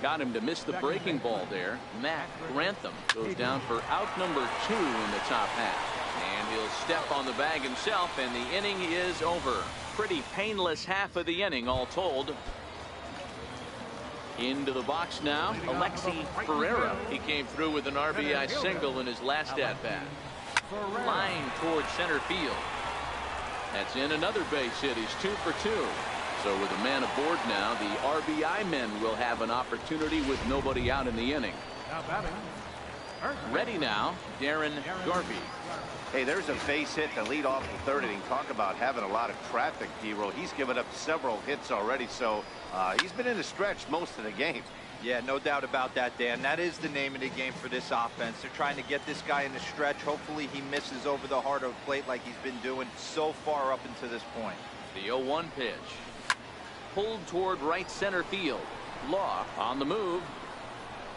Got him to miss the breaking ball there. Matt Grantham goes down for out number 2 in the top half. And he'll step on the bag himself, and the inning is over. Pretty painless half of the inning, all told. Into the box now, Alexi Ferreira. He came through with an RBI single in his last at-bat. Line towards center field. That's in another base hit. He's 2 for 2. So with a man aboard now, the RBI men will have an opportunity with nobody out in the inning. Ready now, Darren Garvey. Hey, there's a base hit to lead off the third inning. Talk about having a lot of traffic, D-Roll. He's given up several hits already, so he's been in a stretch most of the game. Yeah, no doubt about that, Dan. That is the name of the game for this offense. They're trying to get this guy in the stretch. Hopefully he misses over the heart of the plate like he's been doing so far up until this point. The 0-1 pitch. Pulled toward right center field. Law on the move.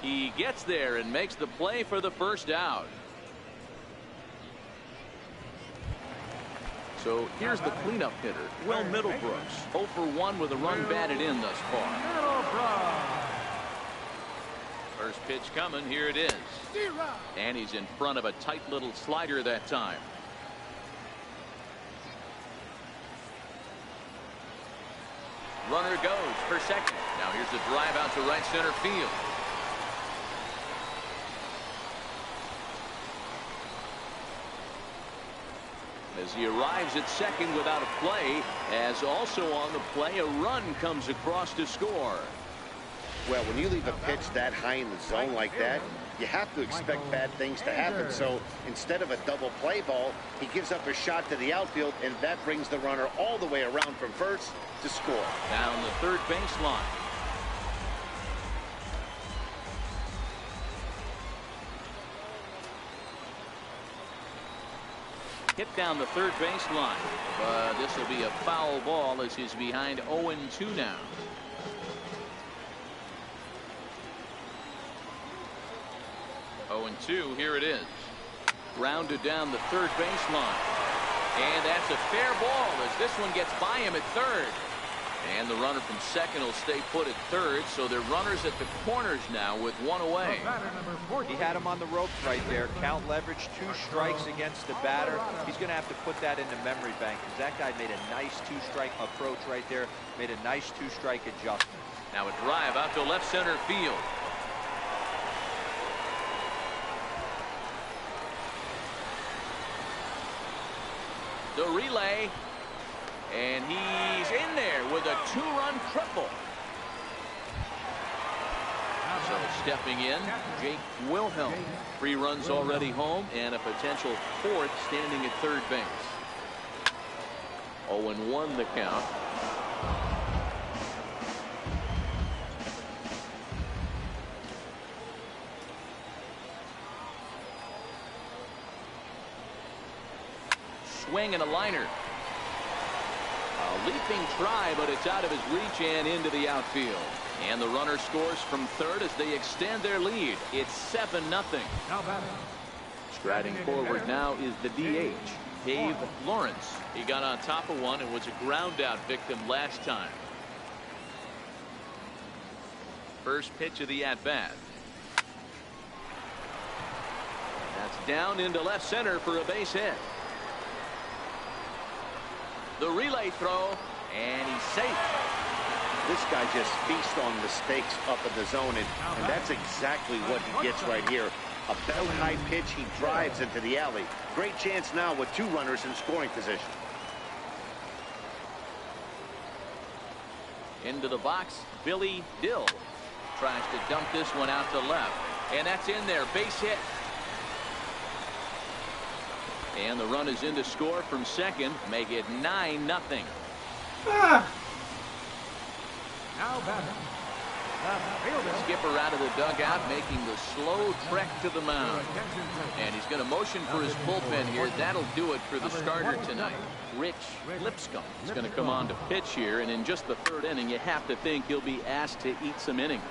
He gets there and makes the play for the first out. So here's the cleanup hitter, Will Middlebrooks. 0 for 1 with a run batted in thus far. First pitch coming, here it is. And he's in front of a tight little slider that time. Runner goes for second. Now here's a drive out to right center field. As he arrives at second without a play, as also on the play, a run comes across to score. Well, when you leave a pitch that high in the zone like that, you have to expect bad things to happen. So instead of a double play ball, he gives up a shot to the outfield, and that brings the runner all the way around from first to score. Down the third baseline. Hit down the third baseline, but this will be a foul ball as he's behind 0-2 now. Two, here it is. Rounded down the third baseline. And that's a fair ball as this one gets by him at third. And the runner from second will stay put at third, so they're runners at the corners now with one away. He had him on the ropes right there. Count leverage, 2 strikes against the batter. He's going to have to put that in the memory bank because that guy made a nice 2-strike approach right there. Made a nice 2-strike adjustment. Now a drive out to left center field. The relay, and he's in there with a 2-run triple. So stepping in, Jake Wilhelm. 3 runs already home and a potential 4th standing at third base. 0-1 the count. Swing and a liner. A leaping try, but it's out of his reach and into the outfield. And the runner scores from third as they extend their lead. It's 7-0. Striding forward now is the DH, Dave Lawrence. He got on top of one and was a ground out victim last time. First pitch of the at-bat. That's down into left center for a base hit. The relay throw, and he's safe. This guy just feasts on mistakes up in the zone, and that's exactly what he gets right here. A belt-high pitch, he drives into the alley. Great chance now with 2 runners in scoring position. Into the box, Billy Dill tries to dump this one out to left, and that's in there, base hit. And the run is in to score from second, make it 9-0. Now batting. Skipper out of the dugout, making the slow trek to the mound. And he's going to motion for his bullpen here. That'll do it for the starter tonight. Rich Lipscomb is going to come on to pitch here, and in just the third inning, you have to think he'll be asked to eat some innings.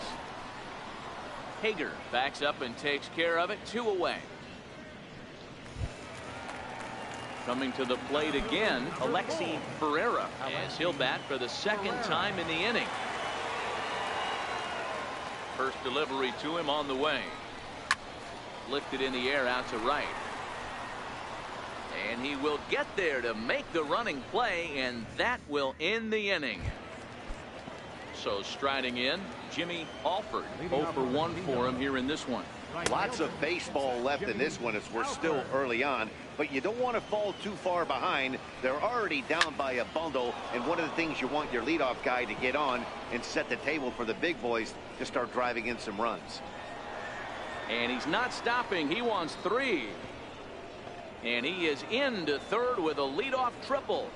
Hager backs up and takes care of it. 2 away. Coming to the plate again, Alexi Ferreira, as he'll bat for the second time in the inning. First delivery to him on the way. Lifted in the air out to right. And he will get there to make the running play, and that will end the inning. So striding in, Jimmy Alford. 0 for 1 for him here in this one. Lots of baseball left in this one as we're still early on, but you don't want to fall too far behind. They're already down by a bundle, and one of the things you want your leadoff guy to get on and set the table for the big boys to start driving in some runs. And he's not stopping. He wants 3. And he is into third with a leadoff triple.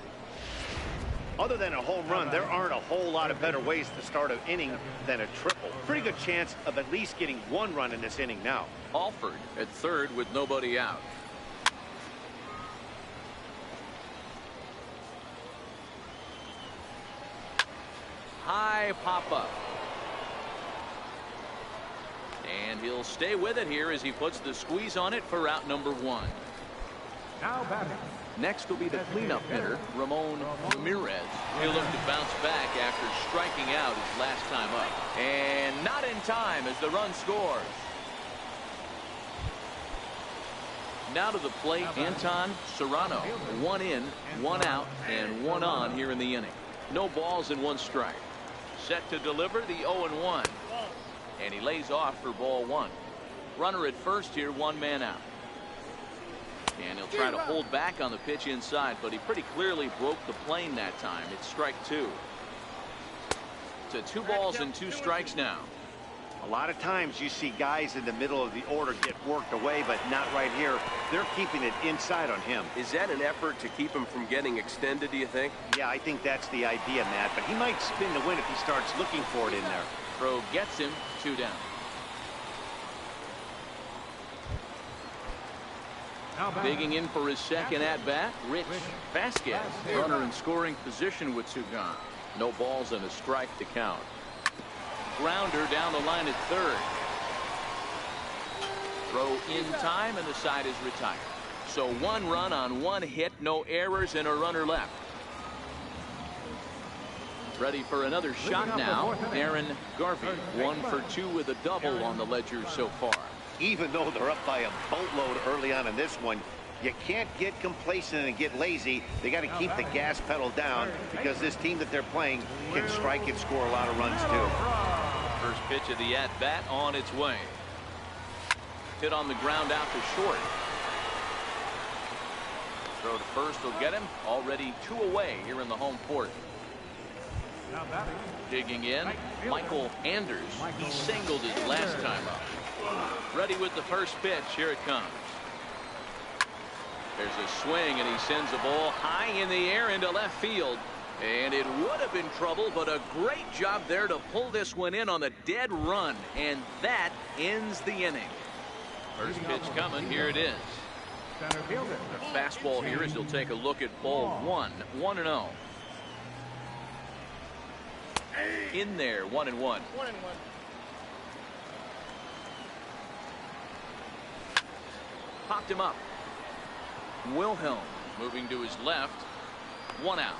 Other than a home run, there aren't a whole lot of better ways to start an inning than a triple. Pretty good chance of at least getting 1 run in this inning now. Alford at third with nobody out. High pop-up. And he'll stay with it here as he puts the squeeze on it for out number 1. Now batting. Next will be the cleanup hitter, Ramon Ramirez. He'll look to bounce back after striking out his last time up. And not in time as the run scores. Now to the plate, Anton Serrano. 1 in, 1 out, and 1 on here in the inning. No balls and 1 strike. Set to deliver the 0-1. And he lays off for ball 1. Runner at first here, 1 man out. And he'll try to hold back on the pitch inside, but he pretty clearly broke the plane that time. It's strike 2. To 2 balls and 2 strikes now. A lot of times you see guys in the middle of the order get worked away, but not right here. They're keeping it inside on him. Is that an effort to keep him from getting extended, do you think? Yeah, I think that's the idea, Matt, but he might spin the win if he starts looking for it in there. Throw gets him. 2 down. Digging in for his second at-bat, Rich Vasquez. Runner in scoring position with 2 gone. No balls and a strike to count. Grounder down the line at third. Throw in time, and the side is retired. So 1 run on 1 hit, no errors, and a runner left. Ready for another shot now, Aaron Garvey. 1 for 2 with a double on the ledger so far. Even though they're up by a boatload early on in this one, you can't get complacent and get lazy. They got to keep the gas pedal down because this team that they're playing can strike and score a lot of runs too. First pitch of the at-bat on its way. Hit on the ground out to short. Throw to first will get him. Already 2 away here in the home fourth. Digging in, Michael Anders. He singled his last time up. Ready with the first pitch. Here it comes. There's a swing, and he sends the ball high in the air into left field. And it would have been trouble, but a great job there to pull this one in on the dead run. And that ends the inning. First pitch coming. Here it is. A fastball here as he'll take a look at ball 1. 1-0. In there, 1-1. Popped him up. Wilhelm moving to his left. 1 out.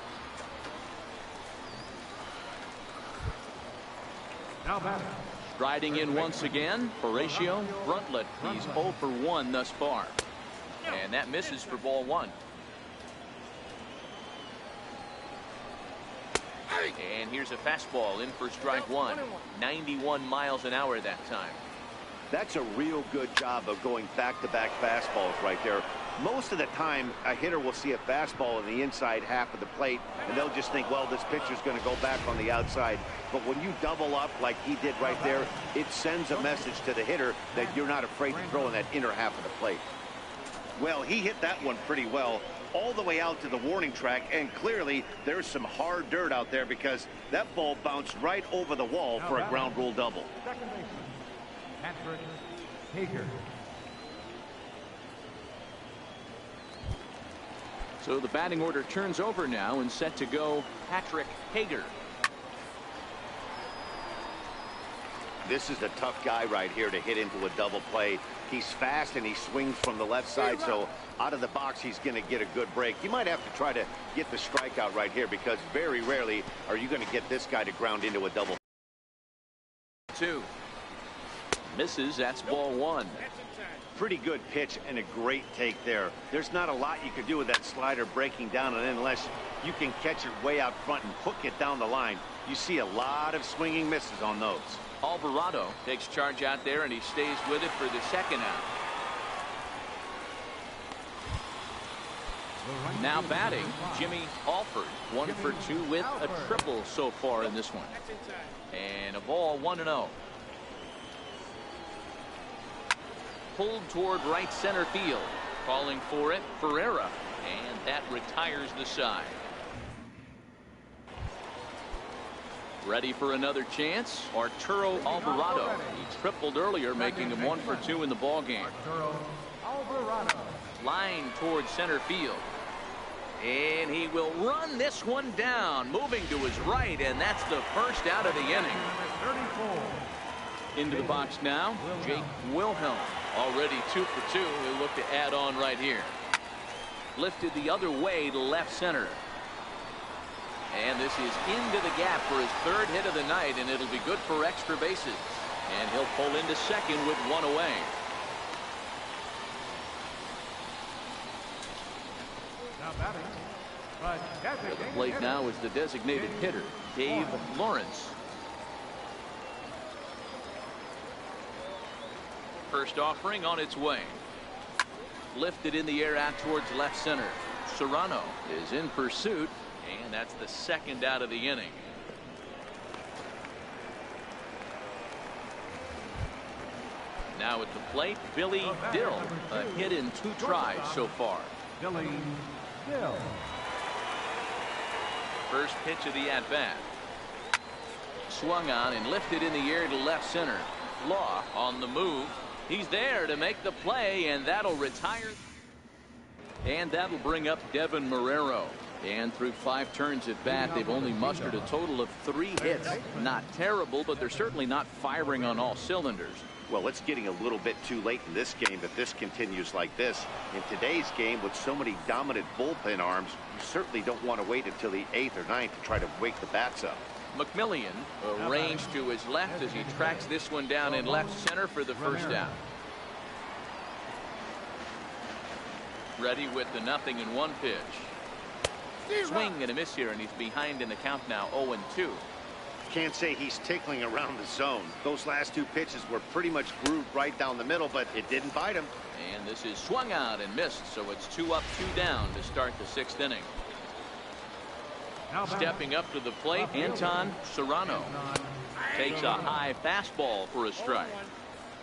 Now batting. Striding in once again, Horatio Bruntlett. He's 0 for 1 thus far. And that misses for ball 1. And here's a fastball in for strike 1. 91 miles an hour that time. That's a real good job of going back-to-back fastballs right there. Most of the time, a hitter will see a fastball in the inside half of the plate, and they'll just think, well, this pitcher's going to go back on the outside. But when you double up like he did right there, it sends a message to the hitter that you're not afraid to throw in that inner half of the plate. Well, he hit that one pretty well. all the way out to the warning track, and clearly there's some hard dirt out there because that ball bounced right over the wall for a ground rule double. Second baseman, Patrick Hager. So the batting order turns over now and set to go Patrick Hager. This is a tough guy right here to hit into a double play. He's fast and he swings from the left side, so out of the box he's going to get a good break. You might have to try to get the strikeout right here because very rarely are you going to get this guy to ground into a double. 2. Misses. That's ball 1. Pretty good pitch and a great take there. There's not a lot you could do with that slider breaking down, and unless you can catch it way out front and hook it down the line, you see a lot of swinging misses on those. Alvarado takes charge out there, and he stays with it for the second out. Now batting, Jimmy Alford, 1 for 2 with a triple so far in this one. And a ball 1-0. Pulled toward right center field. Calling for it, Ferreira. And that retires the side. Ready for another chance, Arturo Alvarado. He tripled earlier, making him 1 for 2 in the ball game. Arturo Alvarado. Line towards center field. And he will run this one down, moving to his right, and that's the first out of the inning. Number 34. Into the box now, Jake Wilhelm. Already 2 for 2. He'll look to add on right here. Lifted the other way to left center. And this is into the gap for his 3rd hit of the night, and it'll be good for extra bases. And he'll pull into second with 1 away. Now batting. At the plate now is the designated hitter, Dave Lawrence. First offering on its way. Lifted in the air out towards left center. Serrano is in pursuit, and that's the 2nd out of the inning. Now at the plate, Billy Dill. A hit in 2 tries so far. Billy Dill. First pitch of the at-bat. Swung on and lifted in the air to left center. Law on the move. He's there to make the play, and that'll retire. And that'll bring up Devin Marrero. And through 5 turns at bat, they've only mustered a total of 3 hits. Not terrible, but they're certainly not firing on all cylinders. Well, it's getting a little bit too late in this game if this continues like this. In today's game, with so many dominant bullpen arms, you certainly don't want to wait until the 8th or 9th to try to wake the bats up. McMillian arranged to his left as he tracks this one down in left center for the first out. Ready with the 0-1 pitch. Swing and a miss here, and he's behind in the count now, 0-2. Can't say he's tickling around the zone. Those last 2 pitches were pretty much grooved right down the middle, but it didn't bite him. And this is swung out and missed, so it's 2 up, 2 down to start the 6th inning. Stepping up to the plate, Anton Serrano takes a high fastball for a strike.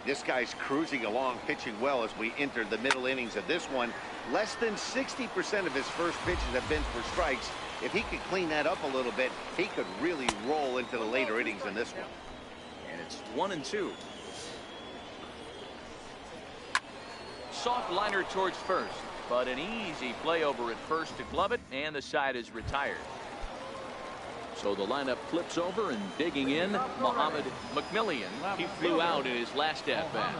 This guy's cruising along, pitching well as we enter the middle innings of this one. Less than 60% of his first pitches have been for strikes. If he could clean that up a little bit, he could really roll into the later innings in this one. And it's 1-2. Soft liner towards first, but an easy play over at first to glove it, and the side is retired. So the lineup flips over, and digging in, Muhammad McMillian. He flew out in his last at-bat.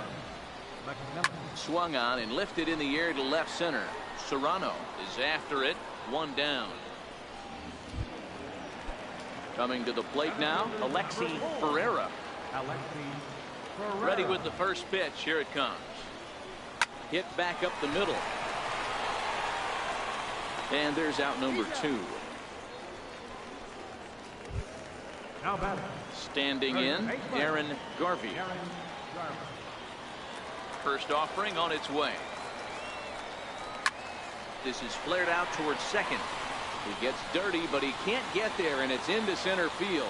Swung on and lifted in the air to left center. Serrano is after it, 1 down. Coming to the plate now, Alexi Ferreira. Ready with the first pitch. Here it comes. Hit back up the middle. And there's out number 2. Now batting. Standing in, Aaron Garvey. First offering on its way. This is flared out towards second. He gets dirty, but he can't get there, and it's into center field.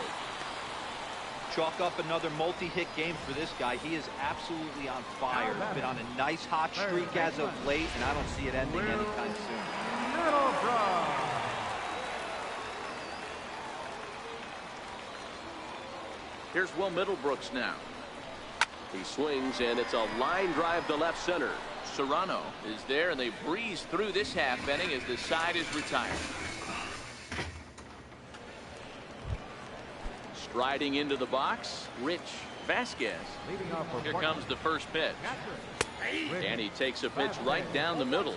Chalk up another multi-hit game for this guy. He is absolutely on fire. Been on a nice hot streak as of late, and I don't see it ending anytime soon. Middlebrook. Here's Will Middlebrooks now. He swings, and it's a line drive to left center. Serrano is there, and they breeze through this half inning as the side is retired. Striding into the box, Rich Vasquez. Here comes the first pitch. And he takes a pitch right down the middle.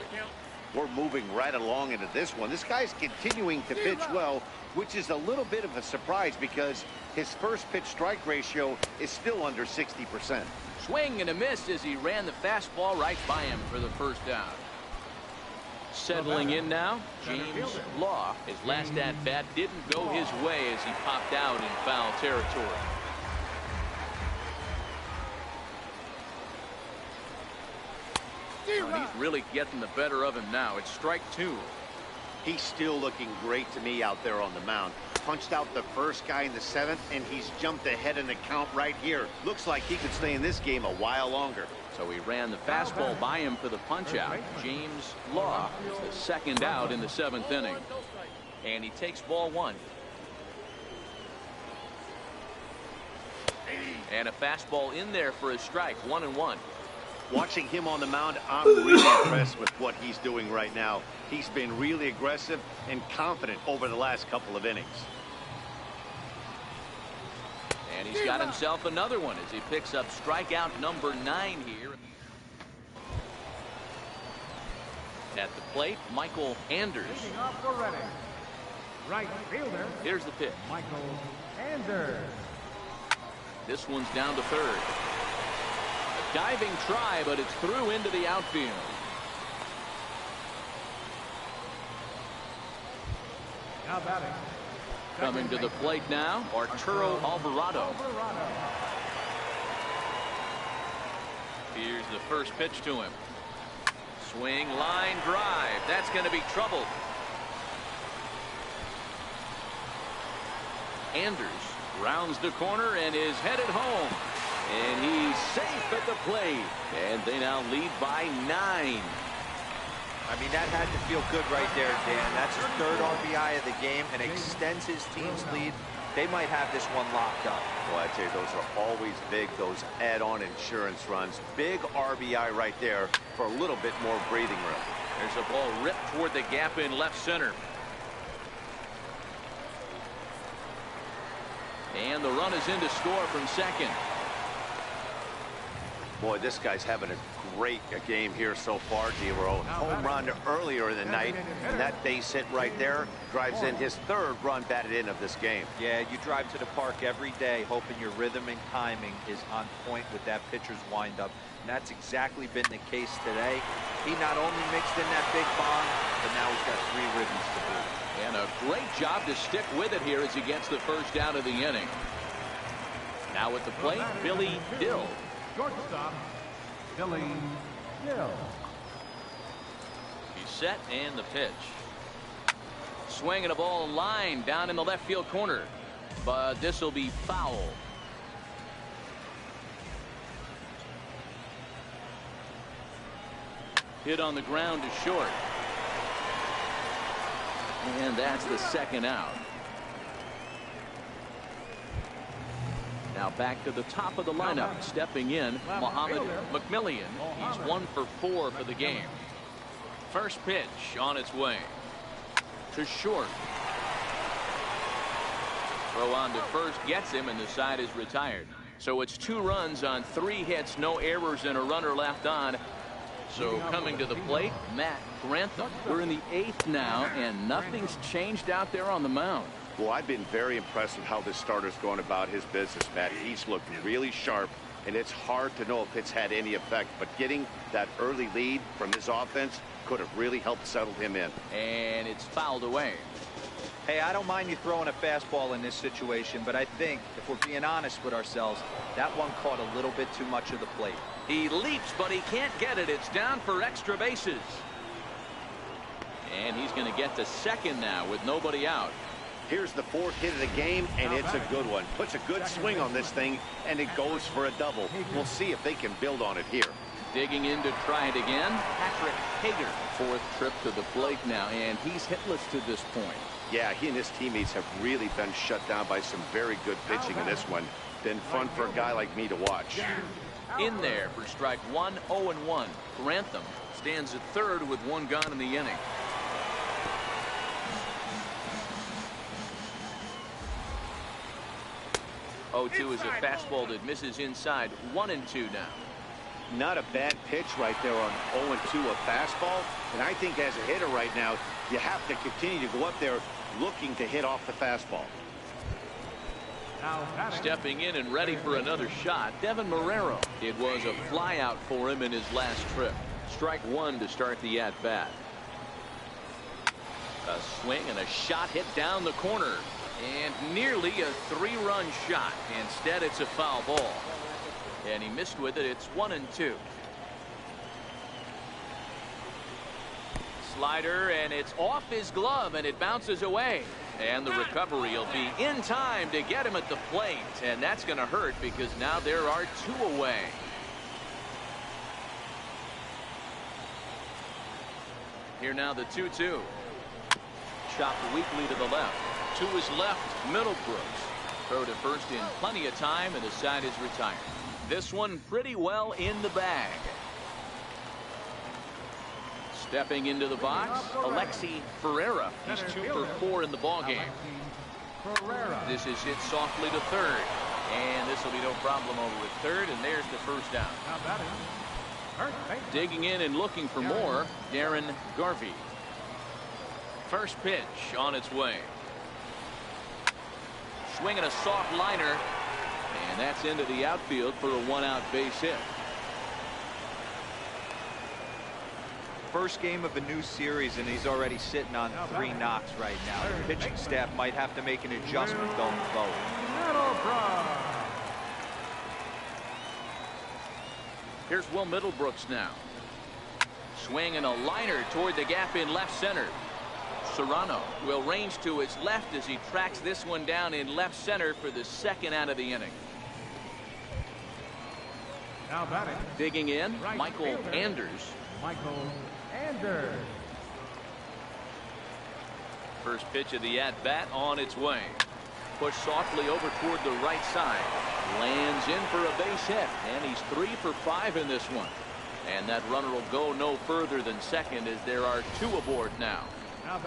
We're moving right along into this one. This guy's continuing to pitch well, which is a little bit of a surprise because his first pitch strike ratio is still under 60%. Swing and a miss as he ran the fastball right by him for the first out. Settling in now, James Law. His last at-bat didn't go his way as he popped out in foul territory. And he's really getting the better of him now. It's strike two. He's still looking great to me out there on the mound. Punched out the first guy in the seventh, and he's jumped ahead in the count right here. Looks like he could stay in this game a while longer. So he ran the fastball by him for the punch-out. James Law is the second out in the seventh inning. And he takes ball one. And a fastball in there for a strike, 1-1. Watching him on the mound, I'm really impressed with what he's doing right now. He's been really aggressive and confident over the last couple of innings. And he's got himself another one as he picks up strikeout number 9 here. At the plate, Michael Anders. Right fielder. Here's the pitch. Michael Anders. This one's down to third. A diving try, but it's through into the outfield. Now batting. Coming to the plate now, Arturo Alvarado. Here's the first pitch to him. Swing, line drive. That's going to be trouble. Anders rounds the corner and is headed home. And he's safe at the plate. And they now lead by 9. I mean, that had to feel good right there, Dan. That's his third RBI of the game and extends his team's lead. They might have this one locked up. Well, I tell you, those are always big, those add-on insurance runs. Big RBI right there for a little bit more breathing room. There's a ball ripped toward the gap in left center. And the run is in to score from second. Boy, this guy's having a great game here so far, D-Row. Home run earlier in the night, and that base hit right there drives in his third run batted in of this game. Yeah, you drive to the park every day hoping your rhythm and timing is on point with that pitcher's windup. And that's exactly been the case today. He not only mixed in that big bomb, but now he's got 3 ribbons to boot. And a great job to stick with it here as he gets the first out of the inning. Now at the plate, Billy Dill. Shortstop, Billy Dill. He's set and the pitch. Swinging a ball line down in the left field corner. But this will be foul. Hit on the ground to short. And that's the second out. Now back to the top of the lineup. Stepping in, Muhammad McMillian. He's 1 for 4 for the game. First pitch on its way. To short. Throw on to first gets him, and the side is retired. So it's 2 runs on 3 hits, no errors, and a runner left on. So coming to the plate, Matt Grantham. We're in the 8th now, and nothing's changed out there on the mound. Well, I've been very impressed with how this starter's going about his business, Matt. He's looked really sharp, and it's hard to know if it's had any effect. But getting that early lead from his offense could have really helped settle him in. And it's fouled away. Hey, I don't mind you throwing a fastball in this situation, but I think, if we're being honest with ourselves, that one caught a little bit too much of the plate. He leaps, but he can't get it. It's down for extra bases. And he's going to get to second now with nobody out. Here's the 4th hit of the game, and it's a good one. Puts a good swing on this thing, and it goes for a double. We'll see if they can build on it here. Digging in to try it again, Patrick Hager. Fourth trip to the plate now, and he's hitless to this point. Yeah, he and his teammates have really been shut down by some very good pitching in this one. Been fun for a guy like me to watch. In there for strike one, 0-1. Grantham stands at third with one gone in the inning. Oh-2 is a fastball that misses inside. 1-2 now. Not a bad pitch right there on 0-2, a fastball. And I think as a hitter right now, you have to continue to go up there looking to hit off the fastball. Stepping in and ready for another shot, Devin Marrero. It was a fly out for him in his last trip. Strike one to start the at-bat. A swing and a shot hit down the corner. And nearly a three-run shot. Instead, it's a foul ball. And he missed with it. It's 1-2. Slider, and it's off his glove, and it bounces away. And the recovery will be in time to get him at the plate. And that's going to hurt because now there are two away. Here now the 2-2. Chopped weakly to the left. To his left, Middlebrooks. Throw to first in plenty of time, and the side is retired. This one pretty well in the bag. Stepping into the box, Alexi Ferreira. He's 2 for 4 in the ballgame. This is hit softly to third. And this will be no problem over at third, and there's the first down. Digging in and looking for more, Darren Garvey. First pitch on its way. Swinging a soft liner, and that's into the outfield for a one-out base hit. First game of a new series, and he's already sitting on 3 knocks right now. The pitching staff might have to make an adjustment going forward. Here's Will Middlebrooks now. Swinging a liner toward the gap in left center. Serrano will range to his left as he tracks this one down in left center for the second out of the inning. Now batting. Digging in, Right Michael fielder. Anders. Michael Anders. First pitch of the at-bat on its way. Pushed softly over toward the right side. Lands in for a base hit, and he's 3 for 5 in this one. And that runner will go no further than second as there are 2 aboard now.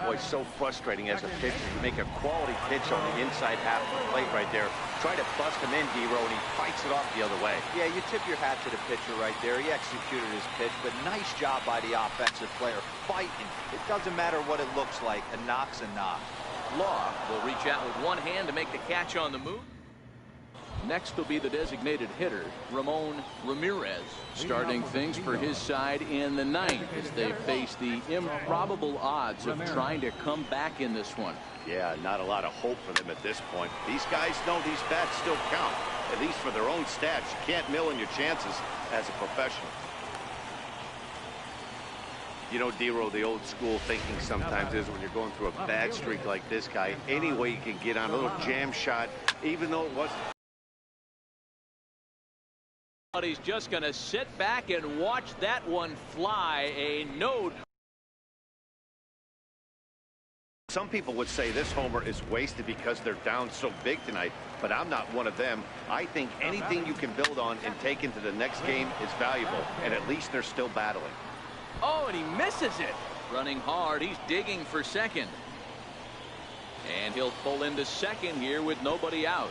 Boy, it's so frustrating as a pitcher. You make a quality pitch on the inside half of the plate right there. Try to bust him in, D-Row, and he fights it off the other way. Yeah, you tip your hat to the pitcher right there. He executed his pitch, but nice job by the offensive player fighting. It doesn't matter what it looks like. A knock's a knock. Law will reach out with one hand to make the catch on the move. Next will be the designated hitter, Ramon Ramirez, starting things for his side in the 9th as they face the improbable odds of trying to come back in this one. Yeah, not a lot of hope for them at this point. These guys know these bats still count, at least for their own stats. You can't mill in your chances as a professional. You know, D-Row, the old school thinking sometimes is when you're going through a bad streak like this guy, any way you can get on a little jam shot, even though it wasn't. But he's just going to sit back and watch that one fly. A no. Some people would say this homer is wasted because they're down so big tonight, but I'm not one of them. I think anything you can build on and take into the next game is valuable, and at least they're still battling. Oh, and he misses it. Running hard, he's digging for second. And he'll pull into second here with nobody out.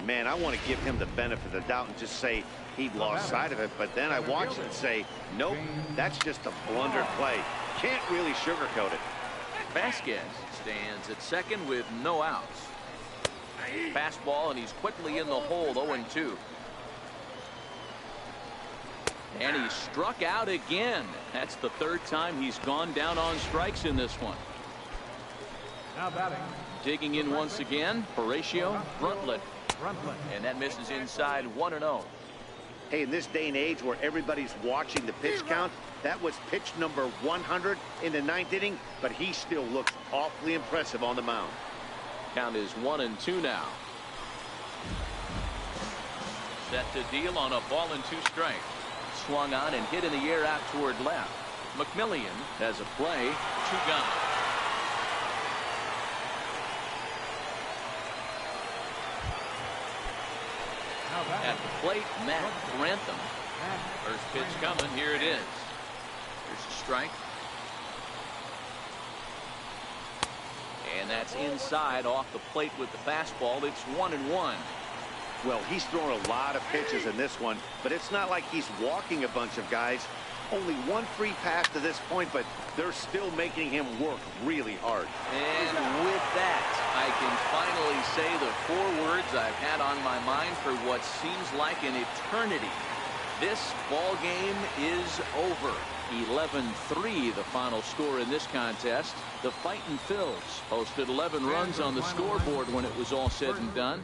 Man, I want to give him the benefit of the doubt and just say he'd lost sight of it, but then I watch it and say, nope, that's just a blundered play. Can't really sugarcoat it. Vasquez stands at second with no outs. Fastball, and he's quickly in the hole, 0-2. And he struck out again. That's the 3rd time he's gone down on strikes in this one. Now batting. Digging in once again, Horatio Bruntlett. And that misses inside, 1-0. Hey, in this day and age where everybody's watching the pitch count, that was pitch number 100 in the 9th inning, but he still looks awfully impressive on the mound. Count is 1-2 now. Set to deal on a ball and 2 strikes. Swung on and hit in the air out toward left. McMillian has a play. 2 gone. At the plate, Matt Grantham. First pitch coming. Here it is. Here's a strike. And that's inside off the plate with the fastball. It's 1-1. Well, he's thrown a lot of pitches in this one, but it's not like he's walking a bunch of guys. Only 1 free pass to this point, but they're still making him work really hard. And with that, I can finally say the 4 words I've had on my mind for what seems like an eternity. This ball game is over. 11-3 the final score in this contest. The Fightin' Phils posted 11 runs on the scoreboard when it was all said and done.